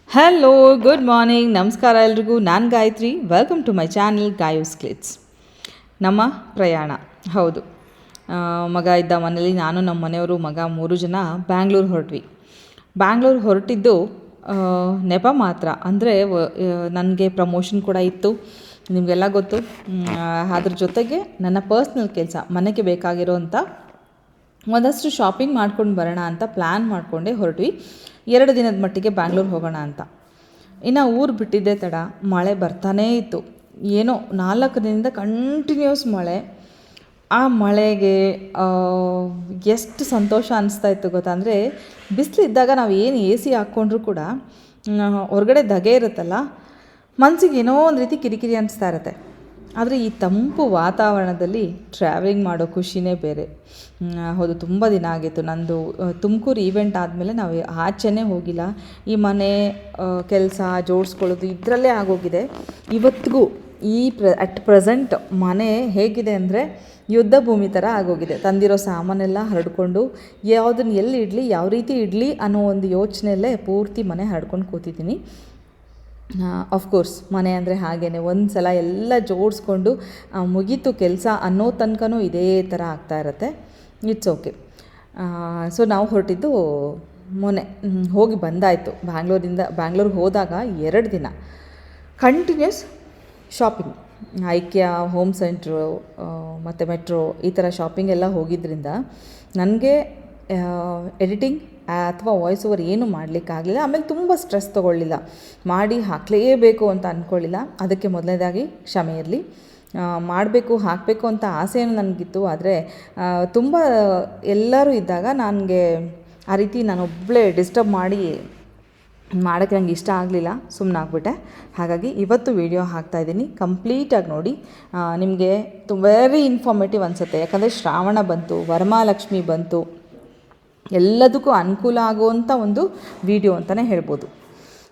Hello, good morning, ನಮಸ್ಕಾರ ಎಲ್ರಿಗೂ. ನಾನು Gayatri. Welcome to my channel Gayu's clicks. ನಮ್ಮ ಪ್ರಯಾಣ ಹೌದು, ಮಗ ಇದ್ದ ಮನೇಲಿ ನಾನು ನಮ್ಮ ಮನೆಯವರು ಮಗ 3 ಜನ ಬ್ಯಾಂಗ್ಳೂರು ಹೊರಟ್ವಿ. ಬ್ಯಾಂಗ್ಳೂರು ಹೊರಟಿದ್ದು ನೆಪ ಮಾತ್ರ. ಅಂದರೆ ನನಗೆ ಪ್ರಮೋಷನ್ ಕೂಡ ಇತ್ತು, ನಿಮಗೆಲ್ಲ ಗೊತ್ತು. ಅದ್ರ ಜೊತೆಗೆ ನನ್ನ ಪರ್ಸ್ನಲ್ ಕೆಲಸ, ಮನೆಗೆ ಬೇಕಾಗಿರೋಂಥ ಒಂದಷ್ಟು ಶಾಪಿಂಗ್ ಮಾಡ್ಕೊಂಡು ಬರೋಣ ಅಂತ ಪ್ಲ್ಯಾನ್ ಮಾಡಿಕೊಂಡೇ ಹೊರಟ್ವಿ. 2 ದಿನದ ಮಟ್ಟಿಗೆ ಬ್ಯಾಂಗ್ಳೂರು ಹೋಗೋಣ ಅಂತ. ಇನ್ನು ಊರು ಬಿಟ್ಟಿದ್ದೇ ತಡ, ಮಳೆ ಬರ್ತಾನೇ ಇತ್ತು. ಏನೋ 4 ದಿನದಿಂದ ಕಂಟಿನ್ಯೂಸ್ ಮಳೆ. ಆ ಮಳೆಗೆ ಎಷ್ಟು ಸಂತೋಷ ಅನಿಸ್ತಾ ಇತ್ತು ಗೊತ್ತಾ. ಅಂದರೆ ಬಿಸಿಲಿದ್ದಾಗ ನಾವು ಏನು ಎ ಸಿ ಹಾಕ್ಕೊಂಡ್ರೂ ಕೂಡ ಹೊರಗಡೆ ಧಗೆ ಇರುತ್ತಲ್ಲ, ಮನಸ್ಸಿಗೆ ಏನೋ ಒಂದು ರೀತಿ ಕಿರಿಕಿರಿ ಅನಿಸ್ತಾ ಇರುತ್ತೆ. ಆದರೆ ಈ ತಂಪು ವಾತಾವರಣದಲ್ಲಿ ಟ್ರಾವೆಲಿಂಗ್ ಮಾಡೋ ಖುಷಿನೇ ಬೇರೆ. ಹೌದು, ತುಂಬ ದಿನ ಆಗಿತ್ತು ನಂದು ತುಮಕೂರು ಈವೆಂಟ್ ಆದಮೇಲೆ ನಾವು ಆಚೆನೇ ಹೋಗಿಲ್ಲ. ಈ ಮನೆ ಕೆಲಸ ಜೋಡಿಸ್ಕೊಳ್ಳೋದು ಇದರಲ್ಲೇ ಆಗೋಗಿದೆ. ಇವತ್ತಿಗೂ ಅಟ್ ಪ್ರೆಸೆಂಟ್ ಮನೆ ಹೇಗಿದೆ ಅಂದರೆ ಯುದ್ಧ ಭೂಮಿ ಥರ ಆಗೋಗಿದೆ. ತಂದಿರೋ ಸಾಮಾನೆಲ್ಲ ಹರಡ್ಕೊಂಡು ಯಾವುದನ್ನು ಎಲ್ಲಿ ಇಡಲಿ, ಯಾವ ರೀತಿ ಇಡಲಿ ಅನ್ನೋ ಒಂದು ಯೋಚನೆಯಲ್ಲೇ ಪೂರ್ತಿ ಮನೆ ಹರಡ್ಕೊಂಡು ಕೂತಿದ್ದೀನಿ. ಆಫ್ಕೋರ್ಸ್ ಮನೆ ಅಂದರೆ ಹಾಗೇ ಒಂದು ಸಲ ಎಲ್ಲ ಜೋಡಿಸ್ಕೊಂಡು ಮುಗೀತು ಕೆಲಸ ಅನ್ನೋ ತನಕನೂ ಇದೇ ಥರ ಆಗ್ತಾ ಇರುತ್ತೆ. It's okay. ಸೊ ನಾವು ಹೊರಟಿದ್ದು ಮೊನ್ನೆ ಹೋಗಿ ಬಂದಾಯಿತು. ಬ್ಯಾಂಗ್ಳೂರಿಗೆ ಹೋದಾಗ 2 ದಿನ continuous shopping. IKEA, home centre ಮತ್ತು ಮೆಟ್ರೋ ಈ ಥರ ಶಾಪಿಂಗ್ ಎಲ್ಲ ಹೋಗಿದ್ದರಿಂದ ನನಗೆ ಎಡಿಟಿಂಗ್ ಅಥವಾ ವಾಯ್ಸ್ ಓವರ್ ಏನೂ ಮಾಡಲಿಕ್ಕಾಗಲಿಲ್ಲ. ಆಮೇಲೆ ತುಂಬ ಸ್ಟ್ರೆಸ್ ತೊಗೊಳ್ಳಿಲ್ಲ, ಮಾಡಿ ಹಾಕಲೇಬೇಕು ಅಂತ ಅಂದ್ಕೊಳ್ಳಿಲ್ಲ. ಅದಕ್ಕೆ ಮೊದಲನೇದಾಗಿ ಕ್ಷಮೆ ಇರಲಿ. ಮಾಡಬೇಕು, ಹಾಕಬೇಕು ಅಂತ ಆಸೆಯೂ ನನಗಿತ್ತು. ಆದರೆ ತುಂಬ ಎಲ್ಲರೂ ಇದ್ದಾಗ ನನಗೆ ಆ ರೀತಿ ನಾನೊಬ್ಬಳೇ ಡಿಸ್ಟರ್ಬ್ ಮಾಡೋಕ್ಕೆ ನನಗೆ ಇಷ್ಟ ಆಗಲಿಲ್ಲ, ಸುಮ್ಮನಾಗ್ಬಿಟ್ಟೆ. ಹಾಗಾಗಿ ಇವತ್ತು ವಿಡಿಯೋ ಹಾಕ್ತಾಯಿದ್ದೀನಿ, ಕಂಪ್ಲೀಟಾಗಿ ನೋಡಿ. ನಿಮಗೆ ವೆರಿ ಇನ್ಫಾರ್ಮೇಟಿವ್ ಅನಿಸುತ್ತೆ. ಯಾಕಂದರೆ ಶ್ರಾವಣ ಬಂತು, ವರಮಹಾಲಕ್ಷ್ಮಿ ಬಂತು, ಎಲ್ಲದಕ್ಕೂ ಅನುಕೂಲ ಆಗುವಂಥ ಒಂದು ವಿಡಿಯೋ ಅಂತಲೇ ಹೇಳ್ಬೋದು.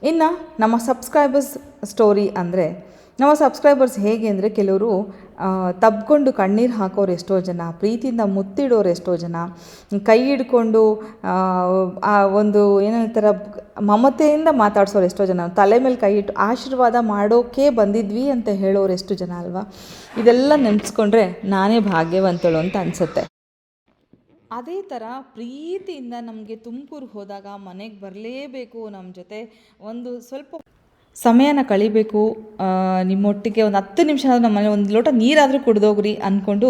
ಇನ್ನು ನಮ್ಮ ಸಬ್ಸ್ಕ್ರೈಬರ್ಸ್ ಸ್ಟೋರಿ ಅಂದರೆ, ನಮ್ಮ ಸಬ್ಸ್ಕ್ರೈಬರ್ಸ್ ಹೇಗೆ ಅಂದರೆ, ಕೆಲವರು ತಬ್ಕೊಂಡು ಕಣ್ಣೀರು ಹಾಕೋರು ಎಷ್ಟೋ ಜನ, ಪ್ರೀತಿಯಿಂದ ಮುತ್ತಿಡೋರು ಎಷ್ಟೋ ಜನ, ಕೈ ಹಿಡ್ಕೊಂಡು ಒಂದು ಏನೋ ಥರ ಮಮತೆಯಿಂದ ಮಾತಾಡ್ಸೋರು ಎಷ್ಟೋ ಜನ, ತಲೆ ಮೇಲೆ ಕೈ ಇಟ್ಟು ಆಶೀರ್ವಾದ ಮಾಡೋಕ್ಕೆ ಬಂದಿದ್ವಿ ಅಂತ ಹೇಳೋರು ಎಷ್ಟು ಜನ ಅಲ್ವಾ. ಇದೆಲ್ಲ ನೆನೆಸ್ಕೊಂಡ್ರೆ ನಾನೇ ಭಾಗ್ಯವಂತಳು ಅಂತ ಅನಿಸುತ್ತೆ. ಅದೇ ಥರ ಪ್ರೀತಿಯಿಂದ ನಮಗೆ ತುಮಕೂರು ಹೋದಾಗ ಮನೆಗೆ ಬರಲೇಬೇಕು, ನಮ್ಮ ಜೊತೆ ಒಂದು ಸ್ವಲ್ಪ ಸಮಯನ ಕಳಿಬೇಕು, ನಿಮ್ಮೊಟ್ಟಿಗೆ ಒಂದು 10 ನಿಮಿಷ ನಮ್ಮ ಮನೆ ಒಂದು ಲೋಟ ನೀರಾದರೂ ಕುಡಿದೋಗ್ರಿ ಅಂದ್ಕೊಂಡು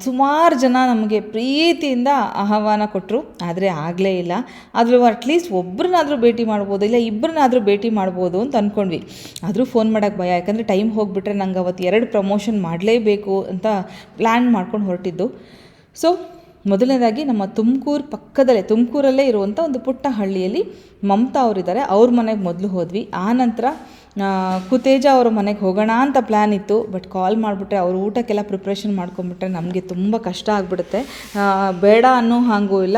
ಸುಮಾರು ಜನ ನಮಗೆ ಪ್ರೀತಿಯಿಂದ ಆಹ್ವಾನ ಕೊಟ್ಟರು. ಆದರೆ ಆಗಲೇ ಇಲ್ಲ. ಆದರೂ ಅಟ್ಲೀಸ್ಟ್ ಒಬ್ಬರನ್ನಾದರೂ ಭೇಟಿ ಮಾಡ್ಬೋದು, ಇಲ್ಲ ಇಬ್ಬರನ್ನಾದರೂ ಭೇಟಿ ಮಾಡ್ಬೋದು ಅಂತ ಅಂದ್ಕೊಂಡ್ವಿ. ಆದರೂ ಫೋನ್ ಮಾಡೋಕ್ಕೆ ಭಯ, ಯಾಕಂದರೆ ಟೈಮ್ ಹೋಗಿಬಿಟ್ರೆ ನಂಗೆ ಅವತ್ತು 2 ಪ್ರಮೋಷನ್ ಮಾಡಲೇಬೇಕು ಅಂತ ಪ್ಲ್ಯಾನ್ ಮಾಡ್ಕೊಂಡು ಹೊರಟಿದ್ದು. ಸೊ ಮೊದಲನೇದಾಗಿ ನಮ್ಮ ತುಮಕೂರಲ್ಲೇ ಇರುವಂಥ ಒಂದು ಪುಟ್ಟ ಹಳ್ಳಿಯಲ್ಲಿ ಮಮತಾ ಅವರಿದ್ದಾರೆ, ಅವ್ರ ಮನೆಗೆ ಮೊದಲು ಹೋದ್ವಿ. ಆನಂತರ ಕುತೇಜ ಅವರ ಮನೆಗೆ ಹೋಗೋಣ ಅಂತ ಪ್ಲ್ಯಾನ್ ಇತ್ತು. ಬಟ್ ಕಾಲ್ ಮಾಡಿಬಿಟ್ರೆ ಅವರು ಊಟಕ್ಕೆಲ್ಲ ಪ್ರಿಪ್ರೇಷನ್ ಮಾಡ್ಕೊಂಬಿಟ್ರೆ ನಮಗೆ ತುಂಬ ಕಷ್ಟ ಆಗಿಬಿಡುತ್ತೆ. ಬೇಡ ಅನ್ನೋ ಹಾಗೂ ಇಲ್ಲ,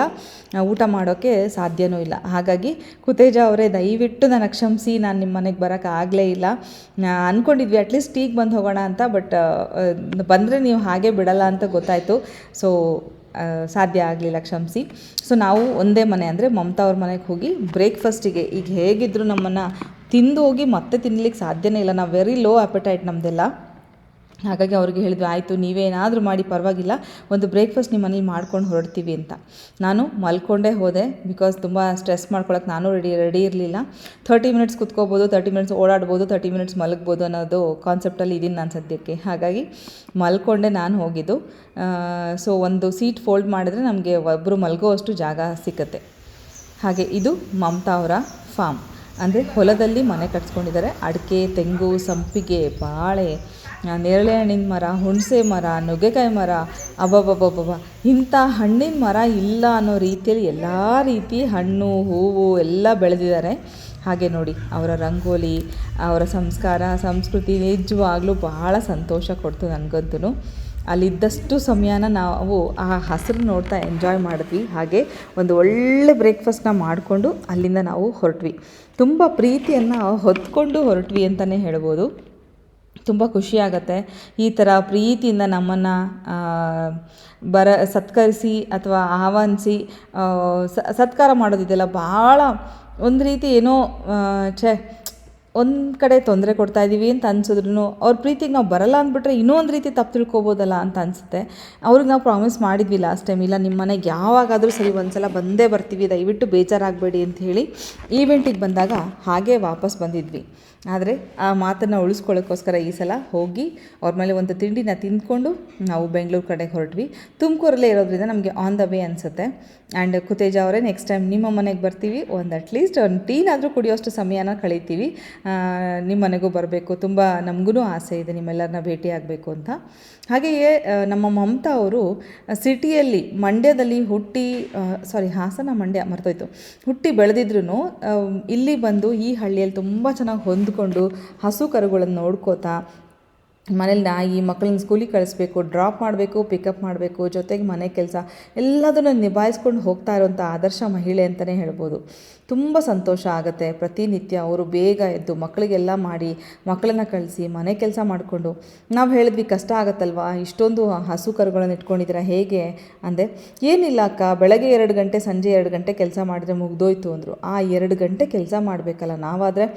ಊಟ ಮಾಡೋಕ್ಕೆ ಸಾಧ್ಯವೂ ಇಲ್ಲ. ಹಾಗಾಗಿ ಕುತೇಜ ಅವರೇ, ದಯವಿಟ್ಟು ನನಗೆ ಕ್ಷಮಿಸಿ, ನಾನು ನಿಮ್ಮ ಮನೆಗೆ ಬರೋಕ್ಕೆ ಆಗಲೇ ಇಲ್ಲ. ಅಂದ್ಕೊಂಡಿದ್ವಿ ಅಟ್ಲೀಸ್ಟ್ ಟೀಗೆ ಬಂದು ಹೋಗೋಣ ಅಂತ. ಬಟ್ ಬಂದರೆ ನೀವು ಹಾಗೆ ಬಿಡಲ್ಲ ಅಂತ ಗೊತ್ತಾಯಿತು. ಸೊ ಸಾಧ್ಯ ಆಗಲಿಲ್ಲ, ಕ್ಷಮಿಸಿ. ಸೊ ನಾವು ಒಂದೇ ಮನೆ ಅಂದರೆ ಮಮತಾ ಅವ್ರ ಮನೆಗೆ ಹೋಗಿ ಬ್ರೇಕ್ಫಾಸ್ಟಿಗೆ, ಈಗ ಹೇಗಿದ್ದರೂ ನಮ್ಮನ್ನು ತಿಂದು ಹೋಗಿ ಮತ್ತೆ ತಿನ್ನಲಿಕ್ಕೆ ಸಾಧ್ಯನೇ ಇಲ್ಲ. ನಾವು ವೆರಿ ಲೋ ಅಪೆಟೈಟ್ ನಮ್ಮದೆಲ್ಲ. ಹಾಗಾಗಿ ಅವ್ರಿಗೆ ಹೇಳಿದ್ವಿ, ಆಯಿತು ನೀವೇನಾದರೂ ಮಾಡಿ ಪರವಾಗಿಲ್ಲ, ಒಂದು ಬ್ರೇಕ್ಫಾಸ್ಟ್ ನಿಮ್ಮ ಮನೇಲಿ ಮಾಡ್ಕೊಂಡು ಹೊರಡ್ತೀವಿ ಅಂತ. ನಾನು ಮಲ್ಕೊಂಡೇ ಹೋದೆ. ಬಿಕಾಸ್ ತುಂಬ ಸ್ಟ್ರೆಸ್ ಮಾಡ್ಕೊಳಕ್ಕೆ ನಾನು ರೆಡಿ ಇರಲಿಲ್ಲ. 30 ಮಿನಿಟ್ಸ್ ಕುತ್ಕೋಬೋದು, 30 ಮಿನಿಟ್ಸ್ ಓಡಾಡ್ಬೋದು, 30 ಮಿನಿಟ್ಸ್ ಮಲಗ್ಬೋದು ಅನ್ನೋದು ಕಾನ್ಸೆಪ್ಟಲ್ಲಿ ಇದೀನಿ ನಾನು ಸದ್ಯಕ್ಕೆ. ಹಾಗಾಗಿ ಮಲ್ಕೊಂಡೆ ನಾನು ಹೋಗಿದ್ದು. ಸೊ ಒಂದು ಸೀಟ್ ಫೋಲ್ಡ್ ಮಾಡಿದ್ರೆ ನಮಗೆ ಒಬ್ಬರು ಮಲಗೋವಷ್ಟು ಜಾಗ ಸಿಕ್ಕತ್ತೆ. ಹಾಗೆ ಇದು ಮಮತಾ ಅವರ ಫಾರ್ಮ್. ಅಂದರೆ ಹೊಲದಲ್ಲಿ ಮನೆ ಕಟ್ಸ್ಕೊಂಡಿದ್ದಾರೆ. ಅಡಿಕೆ, ತೆಂಗು, ಸಂಪಿಗೆ, ಬಾಳೆ, ನೇರಳೆ ಹಣ್ಣಿನ ಮರ, ಹುಣಸೆ ಮರ, ನುಗ್ಗೆಕಾಯಿ ಮರ, ಅಬ್ಬಬ್ಬಬ್ಬಬ್ಬ, ಇಂಥ ಹಣ್ಣಿನ ಮರ ಇಲ್ಲ ಅನ್ನೋ ರೀತಿಯಲ್ಲಿ ಎಲ್ಲ ರೀತಿ ಹಣ್ಣು, ಹೂವು ಎಲ್ಲ ಬೆಳೆದಿದ್ದಾರೆ. ಹಾಗೆ ನೋಡಿ ಅವರ ರಂಗೋಲಿ, ಅವರ ಸಂಸ್ಕಾರ, ಸಂಸ್ಕೃತಿ ನಿಜವಾಗ್ಲೂ ಬಹಳ ಸಂತೋಷ ಕೊಡ್ತು ನನಗಂತೂ. ಅಲ್ಲಿದ್ದಷ್ಟು ಸಮಯನ ನಾವು ಆ ಹಸಿರು ನೋಡ್ತಾ ಎಂಜಾಯ್ ಮಾಡಿದ್ವಿ. ಹಾಗೆ ಒಂದು ಒಳ್ಳೆ ಬ್ರೇಕ್ಫಾಸ್ಟ್ನ ಮಾಡಿಕೊಂಡು ಅಲ್ಲಿಂದ ನಾವು ಹೊರಟ್ವಿ. ತುಂಬ ಪ್ರೀತಿಯನ್ನು ಹೊತ್ಕೊಂಡು ಹೊರಟ್ವಿ ಅಂತಲೇ ಹೇಳ್ಬೋದು. ತುಂಬ ಖುಷಿಯಾಗತ್ತೆ ಈ ಥರ ಪ್ರೀತಿಯಿಂದ ನಮ್ಮನ್ನು ಸತ್ಕರಿಸಿ ಅಥವಾ ಆಹ್ವಾನಿಸಿ ಸತ್ಕಾರ ಮಾಡೋದಿದೆಯಲ್ಲ, ಭಾಳ ಒಂದು ರೀತಿ ಏನೋ ಛೇ ಒಂದು ಕಡೆ ತೊಂದರೆ ಕೊಡ್ತಾಯಿದ್ದೀವಿ ಅಂತ ಅನ್ಸಿದ್ರು ಅವ್ರ ಪ್ರೀತಿಗೆ ನಾವು ಬರಲ್ಲ ಅಂದ್ಬಿಟ್ರೆ ಇನ್ನೂ ಒಂದು ರೀತಿ ತಪ್ಪು ತಿಳ್ಕೊಬೋದಲ್ಲ ಅಂತ ಅನಿಸುತ್ತೆ. ಅವ್ರಿಗೆ ನಾವು ಪ್ರಾಮಿಸ್ ಮಾಡಿದ್ವಿ ಲಾಸ್ಟ್ ಟೈಮ್, ಇಲ್ಲ ನಿಮ್ಮ ಮನೆಗೆ ಯಾವಾಗಾದರೂ ಸರಿ ಒಂದು ಸಲ ಬಂದೇ ಬರ್ತೀವಿ, ದಯವಿಟ್ಟು ಬೇಜಾರಾಗಬೇಡಿ ಅಂತ ಹೇಳಿ ಈವೆಂಟಿಗೆ ಬಂದಾಗ ಹಾಗೇ ವಾಪಸ್ ಬಂದಿದ್ವಿ. ಆದರೆ ಆ ಮಾತನ್ನು ಉಳಿಸ್ಕೊಳ್ಳೋಕ್ಕೋಸ್ಕರ ಈ ಸಲ ಹೋಗಿ ಅವ್ರ ಮೇಲೆ ಒಂದು ತಿಂಡಿನ ತಿಂದ್ಕೊಂಡು ನಾವು ಬೆಂಗಳೂರು ಕಡೆಗೆ ಹೊರಟ್ವಿ. ತುಮಕೂರಲ್ಲೇ ಇರೋದ್ರಿಂದ ನಮಗೆ ಆನ್ ದ ವೇ ಅನಿಸುತ್ತೆ. ಆ್ಯಂಡ್ ಕುತೇಜ ಅವರೇ, ನೆಕ್ಸ್ಟ್ ಟೈಮ್ ನಿಮ್ಮ ಮನೆಗೆ ಬರ್ತೀವಿ, ಅಟ್ಲೀಸ್ಟ್ ಒಂದು ಟೀನಾದರೂ ಕುಡಿಯೋಷ್ಟು ಸಮಯನ ಕಳೀತೀವಿ, ನಿಮ್ಮ ಮನೆಗೂ ಬರಬೇಕು, ತುಂಬ ನಮಗೂ ಆಸೆ ಇದೆ ನಿಮ್ಮೆಲ್ಲರನ್ನ ಭೇಟಿ ಆಗಬೇಕು ಅಂತ. ಹಾಗೆಯೇ ನಮ್ಮ ಮಮತಾ ಅವರು ಸಿಟಿಯಲ್ಲಿ ಮಂಡ್ಯದಲ್ಲಿ ಹಾಸನ ಮಂಡ್ಯ ಮರ್ತೋಯ್ತು, ಹುಟ್ಟಿ ಬೆಳೆದಿದ್ರು ಇಲ್ಲಿ ಬಂದು ಈ ಹಳ್ಳಿಯಲ್ಲಿ ತುಂಬ ಚೆನ್ನಾಗಿ ಹೊಂದ್ಕೊಂಡು ಹಸು ಕರುಗಳನ್ನು ನೋಡ್ಕೋತಾ ಮನೇಲಿ ನಾಯಿ ಮಕ್ಕಳನ್ನ ಸ್ಕೂಲಿಗೆ ಕಳಿಸ್ಬೇಕು, ಡ್ರಾಪ್ ಮಾಡಬೇಕು, ಪಿಕಪ್ ಮಾಡಬೇಕು, ಜೊತೆಗೆ ಮನೆ ಕೆಲಸ ಎಲ್ಲದನ್ನು ನಿಭಾಯಿಸ್ಕೊಂಡು ಹೋಗ್ತಾ ಇರೋಂಥ ಆದರ್ಶ ಮಹಿಳೆ ಅಂತಲೇ ಹೇಳ್ಬೋದು. ತುಂಬ ಸಂತೋಷ ಆಗುತ್ತೆ. ಪ್ರತಿನಿತ್ಯ ಅವರು ಬೇಗ ಎದ್ದು ಮಕ್ಕಳಿಗೆಲ್ಲ ಮಾಡಿ ಮಕ್ಕಳನ್ನ ಕಳಿಸಿ ಮನೆ ಕೆಲಸ ಮಾಡಿಕೊಂಡು, ನಾವು ಹೇಳಿದ್ವಿ ಕಷ್ಟ ಆಗುತ್ತಲ್ವ, ಇಷ್ಟೊಂದು ಹಸು ಕರುಗಳನ್ನು ಇಟ್ಕೊಂಡಿದ್ದೀರಾ ಹೇಗೆ ಅಂದೆ. ಏನಿಲ್ಲ ಅಕ್ಕ, ಬೆಳಗ್ಗೆ 2 ಗಂಟೆ ಸಂಜೆ 2 ಗಂಟೆ ಕೆಲಸ ಮಾಡಿದ್ರೆ ಮುಗ್ದೋಯ್ತು ಅಂದರು. ಆ 2 ಗಂಟೆ ಕೆಲಸ ಮಾಡಬೇಕಲ್ಲ ನಾವಾದರೆ,